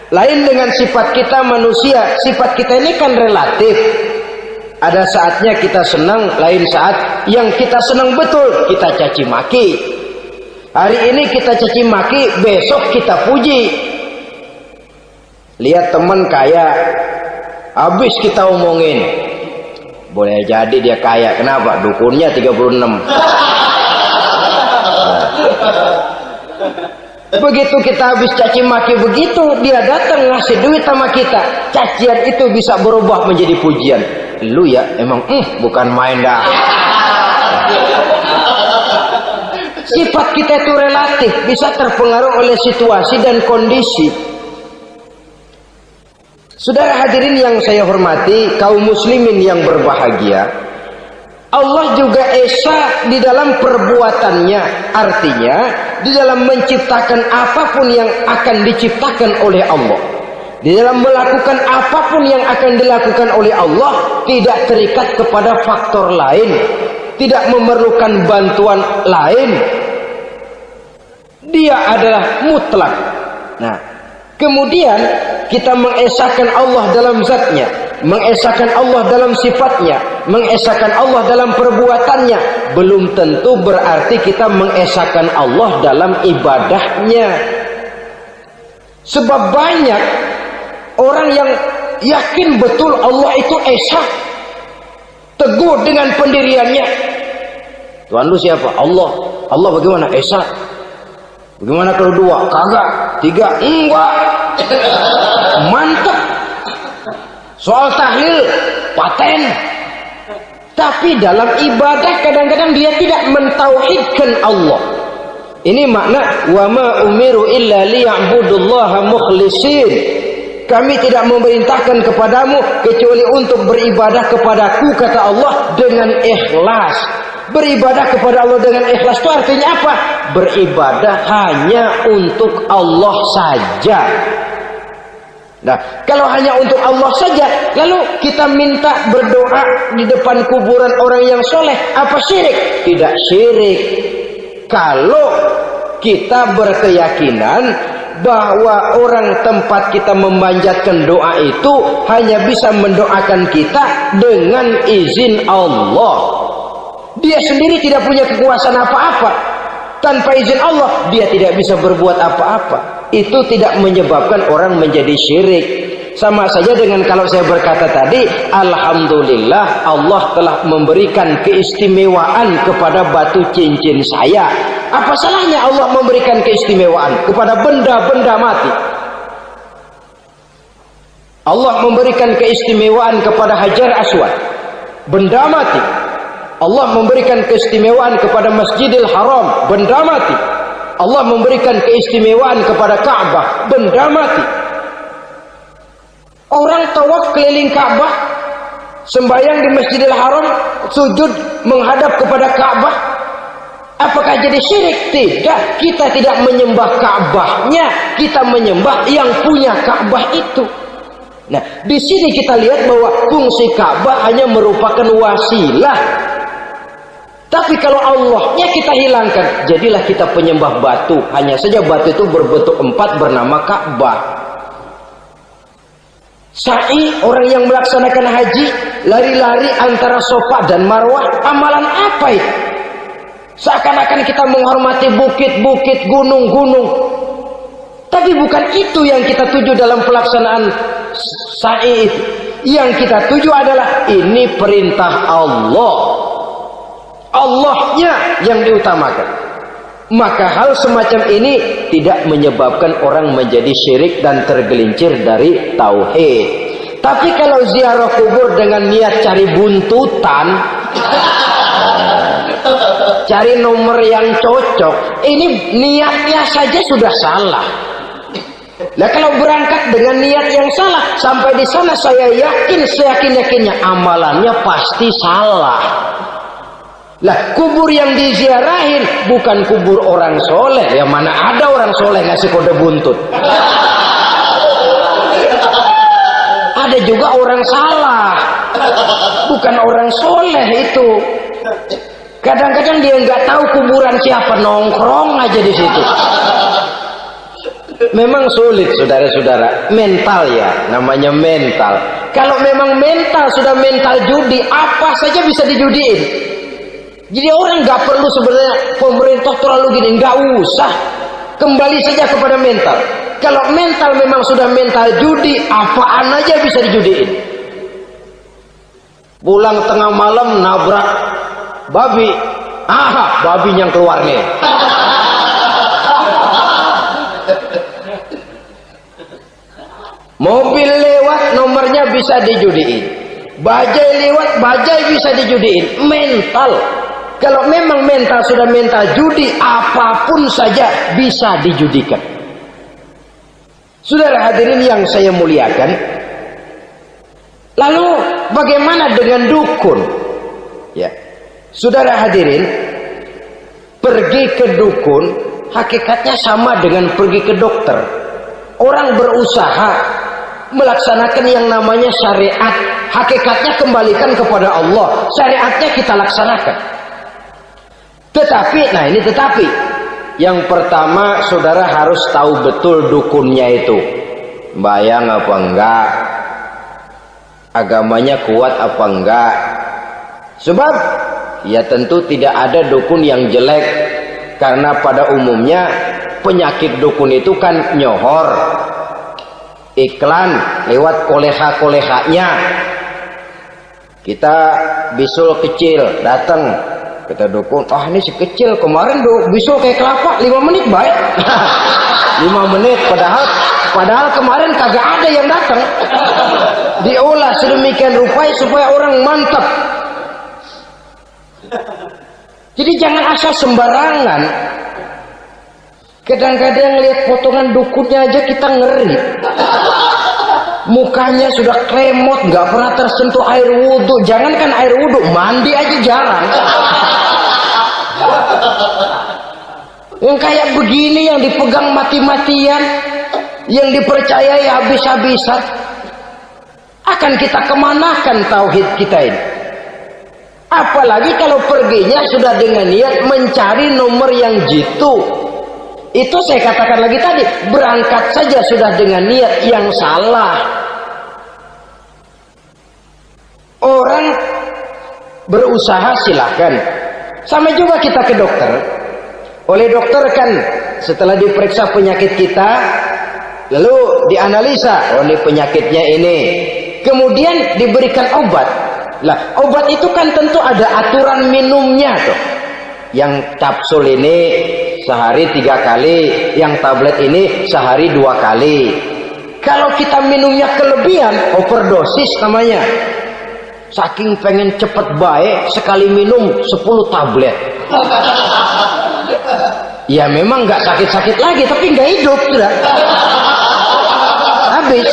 Lain dengan sifat kita manusia. Sifat kita ini kan relatif. Ada saatnya kita senang, lain saat yang kita senang betul kita caci maki. Hari ini kita caci maki, besok kita puji. Lihat teman kaya, habis kita omongin, boleh jadi dia kaya. Kenapa? Dukunnya 36. Begitu kita habis caci maki begitu, dia datang ngasih duit sama kita. Cacian itu bisa berubah menjadi pujian. Lu ya emang bukan main dah. Sifat kita itu relatif, bisa terpengaruh oleh situasi dan kondisi. Saudara hadirin yang saya hormati, kaum muslimin yang berbahagia, Allah juga esa di dalam perbuatannya. Artinya di dalam menciptakan apapun yang akan diciptakan oleh Allah, di dalam melakukan apapun yang akan dilakukan oleh Allah, tidak terikat kepada faktor lain, tidak memerlukan bantuan lain. Dia adalah mutlak. Nah, kemudian kita mengesahkan Allah dalam zatnya, mengesahkan Allah dalam sifatnya, mengesahkan Allah dalam perbuatannya, belum tentu berarti kita mengesahkan Allah dalam ibadahnya. Sebab banyak orang yang yakin betul Allah itu esa, teguh dengan pendiriannya. Tuhan lu siapa? Allah. Allah bagaimana? Esa. Bagaimana kalau 2? Kagak. 3? Enggak. Mantap. Soal tahlil paten. Tapi dalam ibadah kadang-kadang dia tidak mentauhidkan Allah. Ini makna wa ma umiru illa liya'budullaha mukhlisin. Kami tidak memerintahkan kepadamu kecuali untuk beribadah kepadaku, kata Allah, dengan ikhlas. Beribadah kepada Allah dengan ikhlas itu artinya apa? Beribadah hanya untuk Allah saja. Nah, kalau hanya untuk Allah saja, lalu kita minta berdoa di depan kuburan orang yang soleh, apa syirik? Tidak syirik. Kalau kita berkeyakinan bahwa orang tempat kita memanjatkan doa itu hanya bisa mendoakan kita dengan izin Allah. Dia sendiri tidak punya kekuasaan apa-apa. Tanpa izin Allah, dia tidak bisa berbuat apa-apa. Itu tidak menyebabkan orang menjadi syirik. Sama saja dengan kalau saya berkata tadi, alhamdulillah Allah telah memberikan keistimewaan kepada batu cincin saya. Apa salahnya Allah memberikan keistimewaan kepada benda-benda mati? Allah memberikan keistimewaan kepada Hajar Aswad, benda mati. Allah memberikan keistimewaan kepada Masjidil Haram, benda mati. Allah memberikan keistimewaan kepada Ka'bah, benda mati. Orang tawaf keliling Ka'bah, sembahyang di Masjidil Haram, sujud menghadap kepada Ka'bah. Apakah jadi syirik? Tidak. Kita tidak menyembah Ka'bahnya, kita menyembah yang punya Ka'bah itu. Nah, di sini kita lihat bahwa fungsi Ka'bah hanya merupakan wasilah. Tapi kalau Allahnya kita hilangkan, jadilah kita penyembah batu. Hanya saja batu itu berbentuk 4 bernama Ka'bah. Sa'i, orang yang melaksanakan haji, lari-lari antara Safa dan Marwah, amalan apa itu? Seakan-akan kita menghormati bukit-bukit, gunung-gunung. Tapi bukan itu yang kita tuju dalam pelaksanaan sa'i itu. Yang kita tuju adalah ini perintah Allah. Allahnya yang diutamakan. Maka hal semacam ini tidak menyebabkan orang menjadi syirik dan tergelincir dari tauhid. Tapi kalau ziarah kubur dengan niat cari buntutan, cari nomor yang cocok, ini niatnya saja sudah salah. Nah, kalau berangkat dengan niat yang salah, sampai di sana saya yakin, seyakin-yakinnya amalannya pasti salah. Lah, kubur yang diziarahin bukan kubur orang soleh. Yang mana ada orang soleh ngasih kode buntut. Ada juga orang salah, bukan orang soleh itu. Kadang-kadang dia nggak tahu kuburan siapa, nongkrong aja di situ. Memang sulit, saudara-saudara. Mental ya, namanya mental. Kalau memang mental sudah mental judi, apa saja bisa dijudiin. Jadi orang nggak perlu sebenarnya pemerintah terlalu gini, nggak usah. Kembali saja kepada mental. Kalau mental memang sudah mental judi, apaan aja bisa dijudiin. Pulang tengah malam nabrak babi, babi yang keluar nih. Mobil lewat nomornya bisa dijudiin. Bajai lewat bajai bisa dijudiin. Mental. Kalau memang mental sudah mental judi, apapun saja bisa dijudikan. Saudara hadirin yang saya muliakan, lalu bagaimana dengan dukun? Ya, saudara hadirin, pergi ke dukun hakikatnya sama dengan pergi ke dokter. Orang berusaha melaksanakan yang namanya syariat, hakikatnya kembalikan kepada Allah. Syariatnya kita laksanakan. Tetapi, yang pertama saudara harus tahu betul dukunnya itu bayang apa enggak, agamanya kuat apa enggak. Sebab ya tentu tidak ada dukun yang jelek, karena pada umumnya penyakit dukun itu kan nyohor, iklan lewat koleha-kolehanya. Kita bisul kecil datang, kita dukun, ini si kecil kemarin bisul kayak kelapa 5 menit baik. 5 menit padahal kemarin kagak ada yang datang. Diolah sedemikian rupa supaya orang mantap. Jadi jangan asal sembarangan. Kadang-kadang lihat potongan dukunnya aja kita ngeri. Mukanya sudah kremot, nggak pernah tersentuh air wudhu. Jangankan air wudhu, mandi aja jarang. Yang kayak begini yang dipegang mati-matian, yang dipercayai habis-habisan, akan kita kemanakan tauhid kita ini? Apalagi kalau perginya sudah dengan niat mencari nomor yang jitu. Itu saya katakan lagi tadi, berangkat saja sudah dengan niat yang salah. Orang berusaha silahkan. Sama juga kita ke dokter. Oleh dokter kan setelah diperiksa penyakit kita, lalu dianalisa, ini penyakitnya ini. Kemudian diberikan obat. Lah, obat itu kan tentu ada aturan minumnya tuh. Yang kapsul ini sehari 3 kali, yang tablet ini sehari 2 kali. Kalau kita minumnya kelebihan, overdosis namanya. Saking pengen cepet baik, sekali minum 10 tablet. Ya memang nggak sakit-sakit lagi, tapi nggak hidup sudah. Habis.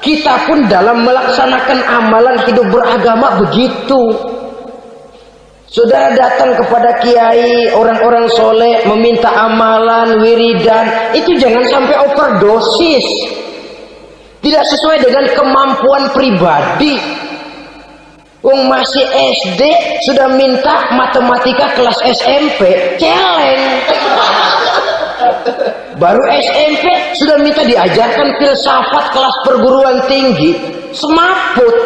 Kita pun dalam melaksanakan amalan hidup beragama begitu. Saudara datang kepada kiai, orang-orang soleh, meminta amalan, wiridan, itu jangan sampai overdosis. Tidak sesuai dengan kemampuan pribadi. Masih SD sudah minta matematika kelas SMP, celeng. Baru SMP sudah minta diajarkan filsafat kelas perguruan tinggi, semaput.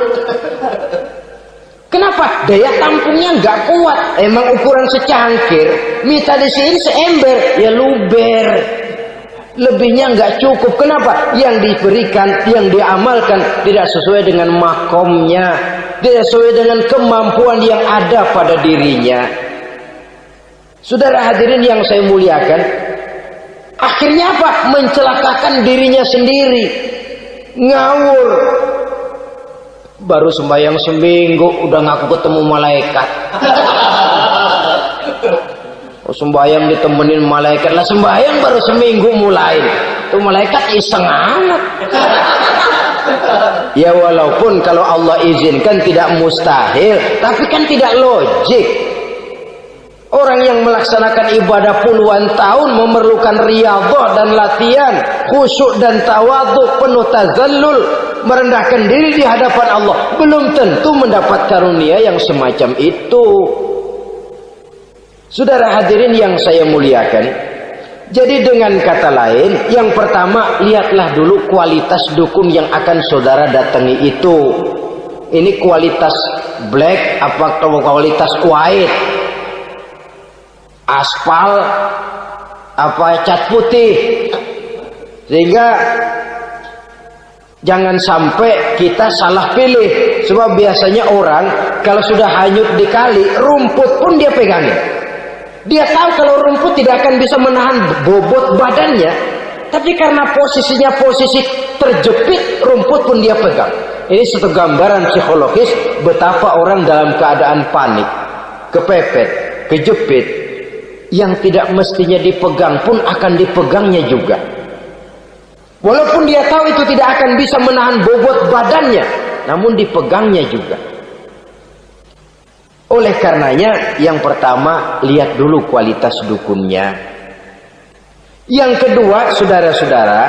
Kenapa? Daya tampungnya nggak kuat. Emang ukuran secangkir, minta di sini seember, ya luber. Lebihnya nggak cukup. Kenapa? Yang diberikan, yang diamalkan tidak sesuai dengan makomnya, tidak sesuai dengan kemampuan yang ada pada dirinya. Saudara hadirin yang saya muliakan, akhirnya apa? Mencelakakan dirinya sendiri, ngawur. Baru sembahyang seminggu udah ngaku ketemu malaikat. Sembahyang ditemenin malaikat, lah sembahyang baru seminggu mulai. Itu malaikat iseng amat. Ya walaupun kalau Allah izinkan tidak mustahil, tapi kan tidak logik. Orang yang melaksanakan ibadah puluhan tahun memerlukan riyadhah dan latihan, khusyuk dan tawadhu, penuh tazallul, merendahkan diri di hadapan Allah, belum tentu mendapat karunia yang semacam itu. Saudara hadirin yang saya muliakan, jadi dengan kata lain, yang pertama lihatlah dulu kualitas dukun yang akan saudara datangi itu. ini kualitas black apa kualitas white, aspal apa cat putih, sehingga jangan sampai kita salah pilih. Sebab biasanya orang kalau sudah hanyut di kali, rumput pun dia pegangin. Dia tahu kalau rumput tidak akan bisa menahan bobot badannya, tapi karena posisinya posisi terjepit, rumput pun dia pegang. Ini satu gambaran psikologis betapa orang dalam keadaan panik, kepepet, kejepit, yang tidak mestinya dipegang pun akan dipegangnya juga. Walaupun dia tahu itu tidak akan bisa menahan bobot badannya, namun dipegangnya juga. Oleh karenanya, yang pertama, lihat dulu kualitas dukunnya. Yang kedua, saudara-saudara,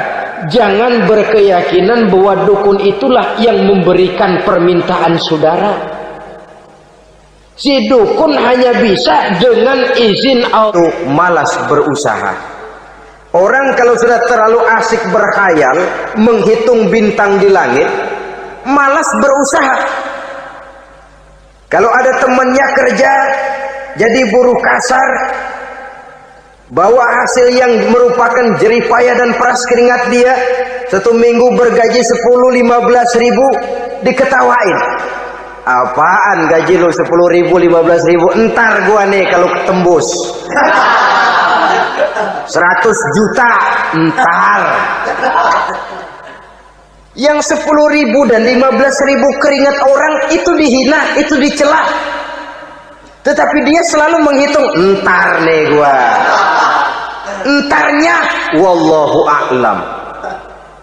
jangan berkeyakinan bahwa dukun itulah yang memberikan permintaan saudara. Si dukun hanya bisa dengan izin Allah. Malas berusaha. Orang kalau sudah terlalu asik berkhayal, menghitung bintang di langit, malas berusaha. Kalau ada temannya kerja jadi buruh kasar, bawa hasil yang merupakan jeripaya dan peras keringat dia, 1 minggu bergaji 10-15 ribu, diketawain. Apaan gaji lu 10 ribu 15 ribu? Entar gua nih kalau ketembus 100 juta entar. Yang 10 ribu dan 15 ribu keringat orang itu dihina, itu dicela. Tetapi dia selalu menghitung, entar nih gua. Entarnya wallahu a'lam.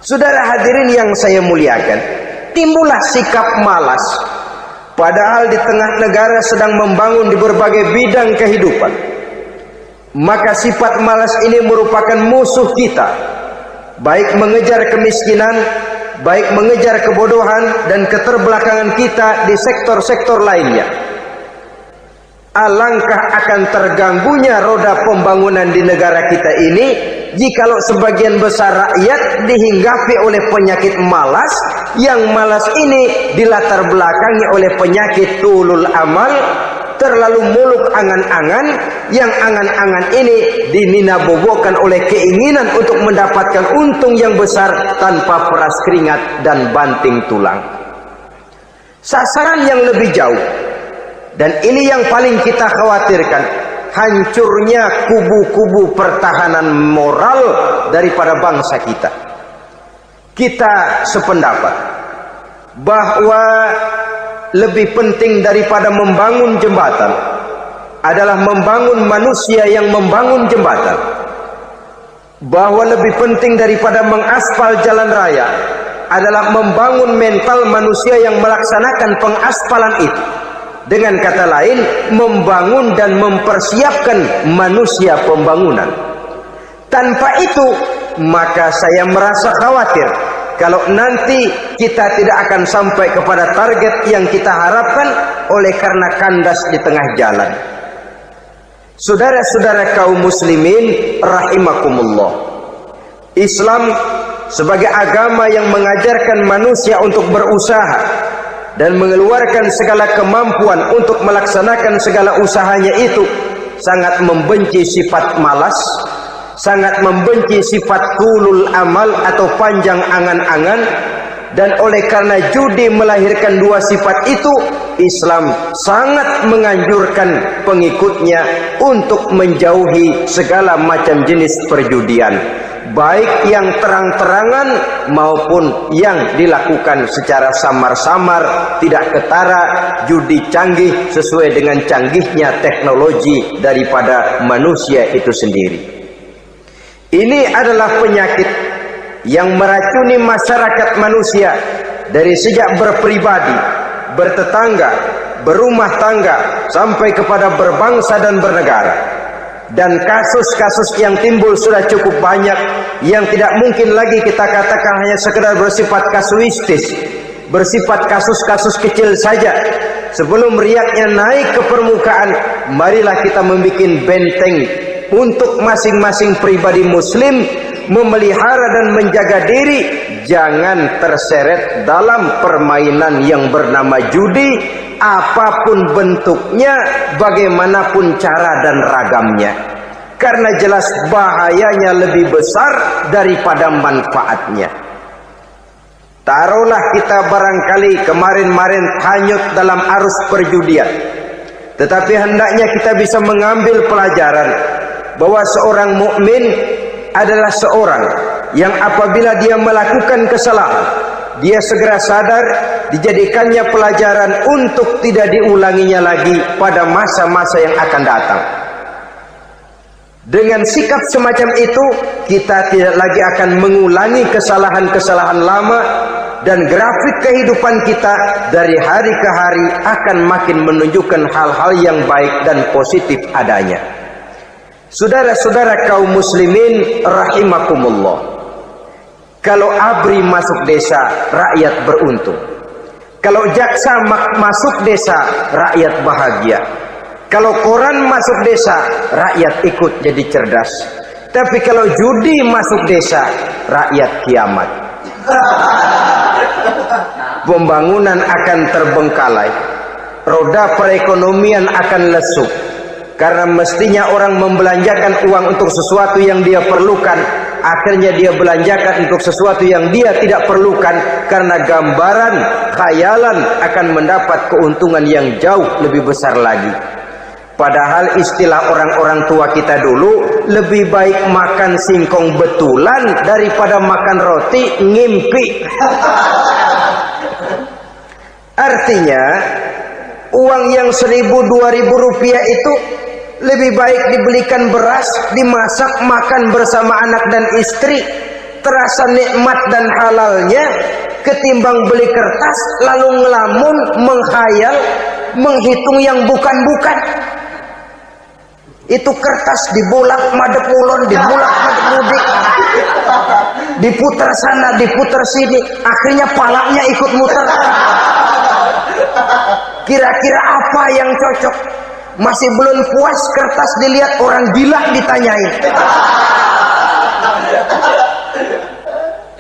Saudara hadirin yang saya muliakan, timbullah sikap malas. Padahal di tengah negara sedang membangun di berbagai bidang kehidupan. Maka sifat malas ini merupakan musuh kita. Baik mengejar kemiskinan, baik mengejar kebodohan dan keterbelakangan kita di sektor-sektor lainnya. Alangkah akan terganggunya roda pembangunan di negara kita ini jikalau sebagian besar rakyat dihinggapi oleh penyakit malas, yang malas ini dilatar belakangi oleh penyakit tulul amal, terlalu muluk angan-angan, yang angan-angan ini dininabobokan oleh keinginan untuk mendapatkan untung yang besar tanpa peras keringat dan banting tulang. Sasaran yang lebih jauh, dan ini yang paling kita khawatirkan, hancurnya kubu-kubu pertahanan moral daripada bangsa kita. Kita sependapat bahwa lebih penting daripada membangun jembatan adalah membangun manusia yang membangun jembatan. Bahwa lebih penting daripada mengaspal jalan raya adalah membangun mental manusia yang melaksanakan pengaspalan itu. Dengan kata lain, membangun dan mempersiapkan manusia pembangunan. Tanpa itu, maka saya merasa khawatir kalau nanti kita tidak akan sampai kepada target yang kita harapkan oleh karena kandas di tengah jalan. Saudara-saudara kaum muslimin rahimakumullah, Islam sebagai agama yang mengajarkan manusia untuk berusaha dan mengeluarkan segala kemampuan untuk melaksanakan segala usahanya itu, sangat membenci sifat malas, sangat membenci sifat tulul amal atau panjang angan-angan. Dan oleh karena judi melahirkan dua sifat itu, Islam sangat menganjurkan pengikutnya untuk menjauhi segala macam jenis perjudian, baik yang terang-terangan maupun yang dilakukan secara samar-samar, tidak ketara, judi canggih sesuai dengan canggihnya teknologi daripada manusia itu sendiri. Ini adalah penyakit yang meracuni masyarakat manusia dari sejak berpribadi, bertetangga, berumah tangga, sampai kepada berbangsa dan bernegara. Dan kasus-kasus yang timbul sudah cukup banyak, yang tidak mungkin lagi kita katakan hanya sekedar bersifat kasuistis, bersifat kasus-kasus kecil saja. Sebelum riaknya naik ke permukaan, marilah kita membuat benteng untuk masing-masing pribadi muslim memelihara dan menjaga diri jangan terseret dalam permainan yang bernama judi, apapun bentuknya, bagaimanapun cara dan ragamnya. Karena jelas bahayanya lebih besar daripada manfaatnya. Taruhlah kita barangkali kemarin-marin hanyut dalam arus perjudian, tetapi hendaknya kita bisa mengambil pelajaran bahwa seorang mukmin adalah seorang yang apabila dia melakukan kesalahan, dia segera sadar, dijadikannya pelajaran untuk tidak diulanginya lagi pada masa-masa yang akan datang. Dengan sikap semacam itu, kita tidak lagi akan mengulangi kesalahan-kesalahan lama, dan grafik kehidupan kita dari hari ke hari akan makin menunjukkan hal-hal yang baik dan positif adanya. Saudara-saudara kaum muslimin rahimakumullah, kalau ABRI masuk desa, rakyat beruntung. Kalau jaksa masuk desa, rakyat bahagia. Kalau koran masuk desa, rakyat ikut jadi cerdas. Tapi kalau judi masuk desa, rakyat kiamat. Pembangunan akan terbengkalai, roda perekonomian akan lesu. Karena mestinya orang membelanjakan uang untuk sesuatu yang dia perlukan, akhirnya dia belanjakan untuk sesuatu yang dia tidak perlukan, karena gambaran, khayalan akan mendapat keuntungan yang jauh lebih besar lagi. Padahal istilah orang-orang tua kita dulu, lebih baik makan singkong betulan daripada makan roti ngimpi. Artinya uang yang 1.000-2.000 rupiah itu lebih baik dibelikan beras, dimasak, makan bersama anak dan istri, terasa nikmat dan halalnya, ketimbang beli kertas lalu ngelamun, menghayal, menghitung yang bukan-bukan. Itu kertas dibolak madep ulon, dibolak madep mudik, diputar sana, diputar sini, akhirnya palanya ikut muter. Kira-kira apa yang cocok? Masih belum puas, kertas dilihat, orang gila ditanyain.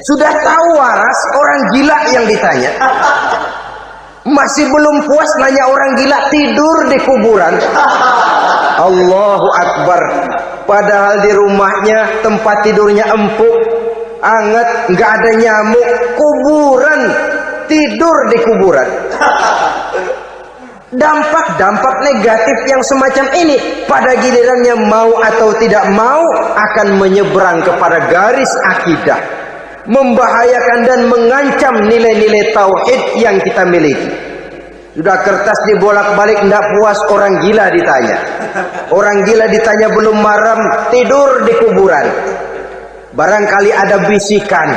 Sudah tahu waras, orang gila yang ditanya. Masih belum puas, nanya orang gila, tidur di kuburan. Allahu Akbar. Padahal di rumahnya tempat tidurnya empuk, anget, nggak ada nyamuk. Kuburan, tidur di kuburan. Dampak-dampak negatif yang semacam ini pada gilirannya mau atau tidak mau akan menyeberang kepada garis akidah, membahayakan dan mengancam nilai-nilai tauhid yang kita miliki. Sudah kertas dibolak-balik, tidak puas, orang gila ditanya. Orang gila ditanya belum maram, tidur di kuburan. Barangkali ada bisikan.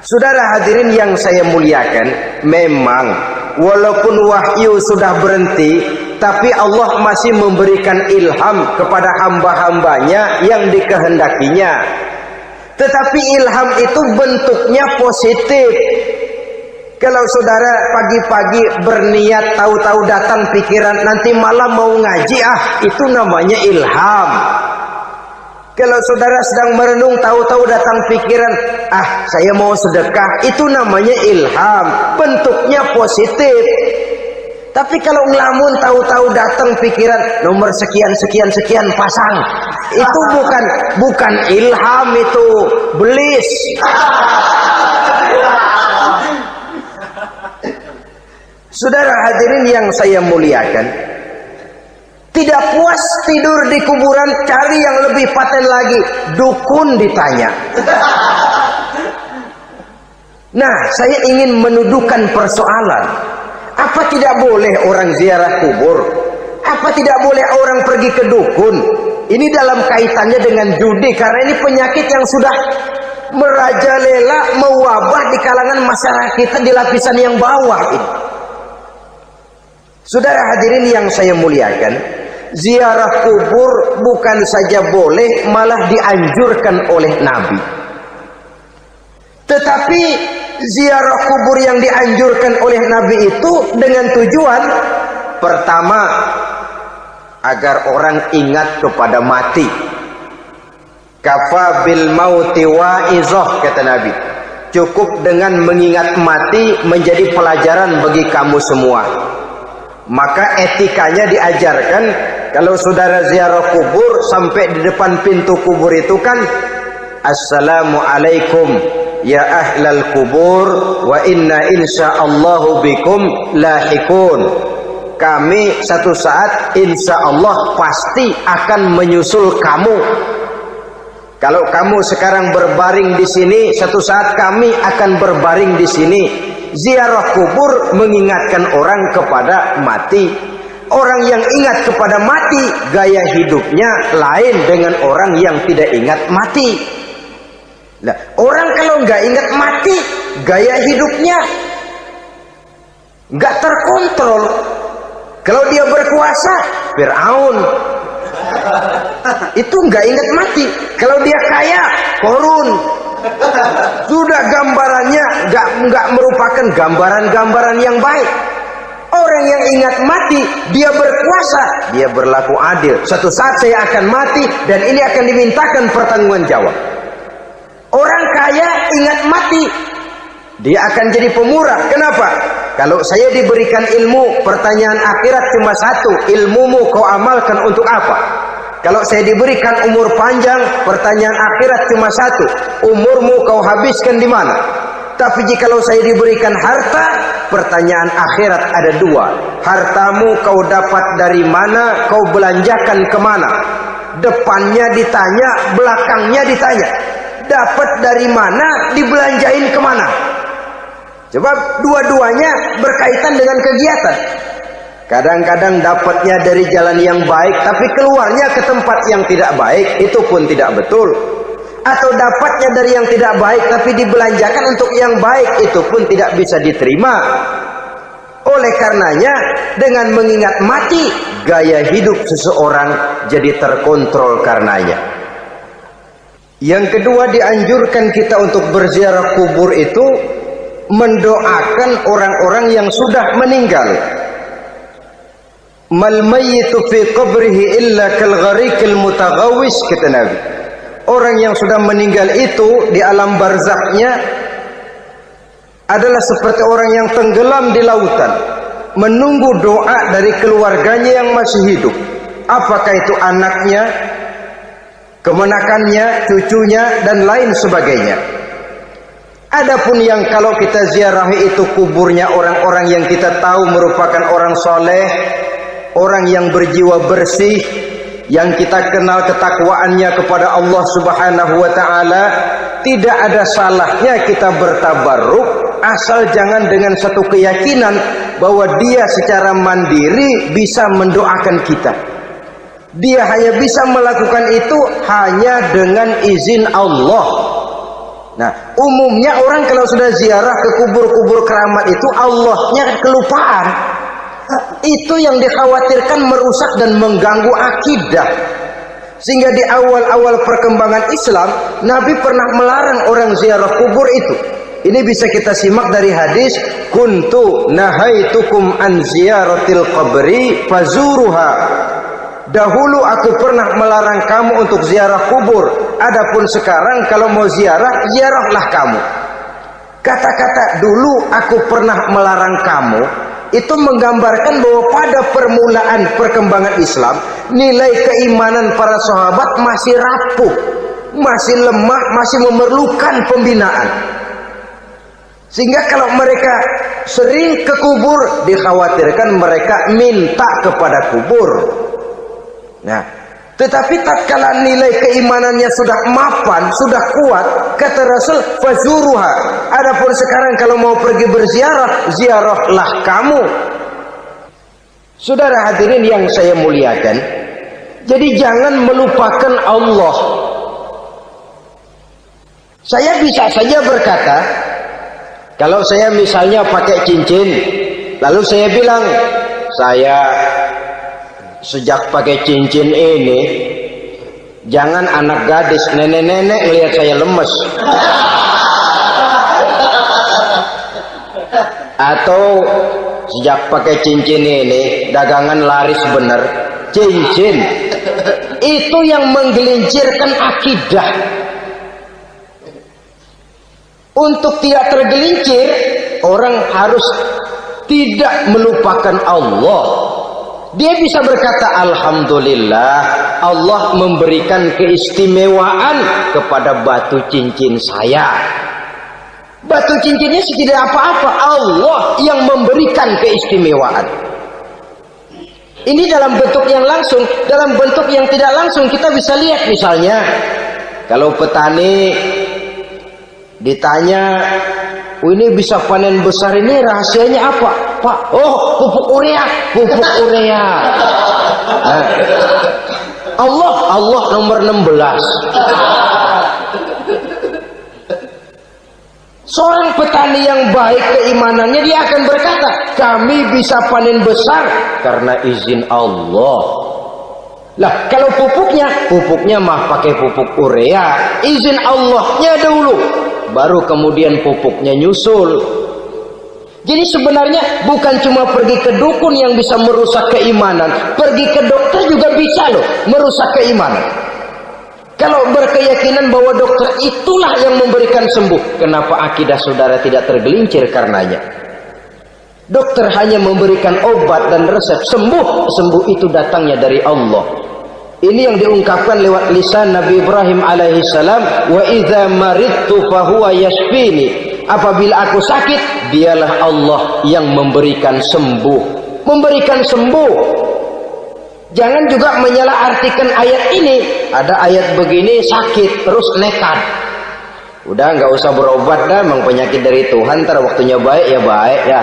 Saudara hadirin yang saya muliakan, memang walaupun wahyu sudah berhenti, tapi Allah masih memberikan ilham kepada hamba-hambanya yang dikehendakinya. Tetapi ilham itu bentuknya positif. Kalau saudara pagi-pagi berniat, tahu-tahu datang pikiran nanti malam mau ngaji, itu namanya ilham. Kalau saudara sedang merenung, tahu-tahu datang pikiran, saya mau sedekah, itu namanya ilham, bentuknya positif. Tapi kalau ngelamun, tahu-tahu datang pikiran nomor sekian sekian sekian pasang, itu bukan ilham, itu belis. Saudara hadirin yang saya muliakan, tidak puas tidur di kuburan, cari yang lebih paten lagi, dukun ditanya. Nah, saya ingin menuduhkan persoalan. Apa tidak boleh orang ziarah kubur? Apa tidak boleh orang pergi ke dukun? Ini dalam kaitannya dengan judi, karena ini penyakit yang sudah merajalela, mewabah di kalangan masyarakat kita di lapisan yang bawah ini. Saudara hadirin yang saya muliakan, ziarah kubur bukan saja boleh, malah dianjurkan oleh Nabi. Tetapi ziarah kubur yang dianjurkan oleh Nabi itu dengan tujuan pertama, agar orang ingat kepada mati. Kafa bil mauti wa'izah, kata Nabi. cukup dengan mengingat mati menjadi pelajaran bagi kamu semua. Maka etikanya diajarkan, kalau saudara ziarah kubur sampai di depan pintu kubur itu kan, Assalamualaikum ya ahlal kubur wa inna insyaallahu bikum lahikun. Kami satu saat insya Allah pasti akan menyusul kamu. Kalau kamu sekarang berbaring di sini, satu saat kami akan berbaring di sini. Ziarah kubur mengingatkan orang kepada mati. Orang yang ingat kepada mati, gaya hidupnya lain dengan orang yang tidak ingat mati. Nah, orang kalau nggak ingat mati, gaya hidupnya nggak terkontrol. Kalau dia berkuasa, Fir'aun. Itu nggak ingat mati. Kalau dia kaya, Korun. Sudah gambarannya nggak merupakan gambaran-gambaran yang baik. Orang yang ingat mati, dia berkuasa, dia berlaku adil. Suatu saat saya akan mati dan ini akan dimintakan pertanggungan jawab. Orang kaya ingat mati, dia akan jadi pemurah. Kenapa? Kalau saya diberikan ilmu, pertanyaan akhirat cuma satu, ilmumu kau amalkan untuk apa? Kalau saya diberikan umur panjang, pertanyaan akhirat cuma satu, umurmu kau habiskan di mana? Tapi jikalau saya diberikan harta, pertanyaan akhirat ada dua, hartamu kau dapat dari mana, kau belanjakan kemana? Depannya ditanya, belakangnya ditanya. Dapat dari mana, dibelanjain kemana? Sebab dua-duanya berkaitan dengan kegiatan. Kadang-kadang dapatnya dari jalan yang baik, tapi keluarnya ke tempat yang tidak baik, itu pun tidak betul. Atau dapatnya dari yang tidak baik, tapi dibelanjakan untuk yang baik, itu pun tidak bisa diterima. Oleh karenanya, dengan mengingat mati, gaya hidup seseorang jadi terkontrol karenanya. Yang kedua, dianjurkan kita untuk berziarah kubur itu mendoakan orang-orang yang sudah meninggal. Mal mayyitu fi qabrihi illa kal gharikil mutaghawis, kata Nabi. Orang yang sudah meninggal itu di alam barzakhnya adalah seperti orang yang tenggelam di lautan, menunggu doa dari keluarganya yang masih hidup. Apakah itu anaknya, kemenakannya, cucunya, dan lain sebagainya. Adapun yang kalau kita ziarahi itu kuburnya orang-orang yang kita tahu merupakan orang soleh, orang yang berjiwa bersih, yang kita kenal ketakwaannya kepada Allah Subhanahu wa ta'ala, tidak ada salahnya kita bertabarruk, asal jangan dengan satu keyakinan bahwa dia secara mandiri bisa mendoakan kita. Dia hanya bisa melakukan itu hanya dengan izin Allah. Nah, umumnya orang kalau sudah ziarah ke kubur-kubur keramat itu Allahnya kelupaan. Itu yang dikhawatirkan merusak dan mengganggu akidah. Sehingga di awal-awal perkembangan Islam, Nabi pernah melarang orang ziarah kubur itu. Ini bisa kita simak dari hadis, kuntu nahaitukum an ziyaratil qabri fazuruha. Dahulu aku pernah melarang kamu untuk ziarah kubur. Adapun sekarang kalau mau ziarah, ziarahlah kamu. Kata-kata dulu aku pernah melarang kamu itu menggambarkan bahwa pada permulaan perkembangan Islam, nilai keimanan para sahabat masih rapuh, masih lemah, masih memerlukan pembinaan. Sehingga kalau mereka sering ke kubur, dikhawatirkan mereka minta kepada kubur. Nah, tetapi tatkala nilai keimanannya sudah mapan, sudah kuat, kata Rasul, fazuruha. Adapun sekarang kalau mau pergi berziarah, ziarahlah kamu. Saudara hadirin yang saya muliakan, jadi jangan melupakan Allah. Saya bisa saja berkata, kalau saya misalnya pakai cincin, lalu saya bilang, saya sejak pakai cincin ini, jangan anak gadis, nenek-nenek lihat saya lemes. Atau sejak pakai cincin ini, dagangan laris bener. Cincin itu yang menggelincirkan akidah. Untuk tidak tergelincir, orang harus tidak melupakan Allah. Dia bisa berkata, alhamdulillah, Allah memberikan keistimewaan kepada batu cincin saya. Batu cincinnya tidak apa-apa, Allah yang memberikan keistimewaan. Ini dalam bentuk yang langsung. Dalam bentuk yang tidak langsung kita bisa lihat, misalnya kalau petani ditanya, ini bisa panen besar ini rahasianya apa, Pak? Oh, pupuk urea, pupuk urea. Nah, Allah nomor 16. Seorang petani yang baik keimanannya, dia akan berkata, kami bisa panen besar karena izin Allah. Lah, kalau pupuknya mah pakai pupuk urea, izin Allahnya dulu, baru kemudian pupuknya nyusul. Jadi sebenarnya bukan cuma pergi ke dukun yang bisa merusak keimanan, pergi ke dokter juga bisa loh merusak keimanan. Kalau berkeyakinan bahwa dokter itulah yang memberikan sembuh, kenapa akidah saudara tidak tergelincir karenanya? Dokter hanya memberikan obat dan resep, sembuh itu datangnya dari Allah. Ini yang diungkapkan lewat lisan Nabi Ibrahim alaihissalam, wa idza maridtu fahuwa yashfini. Apabila aku sakit, dialah Allah yang memberikan sembuh. Memberikan sembuh. Jangan juga menyalahartikan ayat ini. Ada ayat begini sakit terus nekat. Udah nggak usah berobat dah, memang penyakit dari Tuhan, ntar waktunya baik ya baik ya.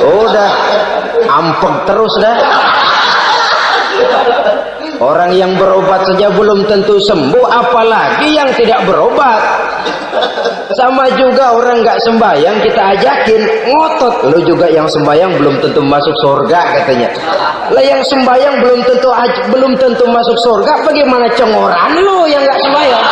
Udah ampeg terus dah. Orang yang berobat saja belum tentu sembuh, apalagi yang tidak berobat. Sama juga orang nggak sembahyang kita ajakin ngotot, lo juga yang sembahyang belum tentu masuk surga katanya. Lah yang sembahyang belum tentu masuk surga, bagaimana cengoran lo yang nggak sembahyang?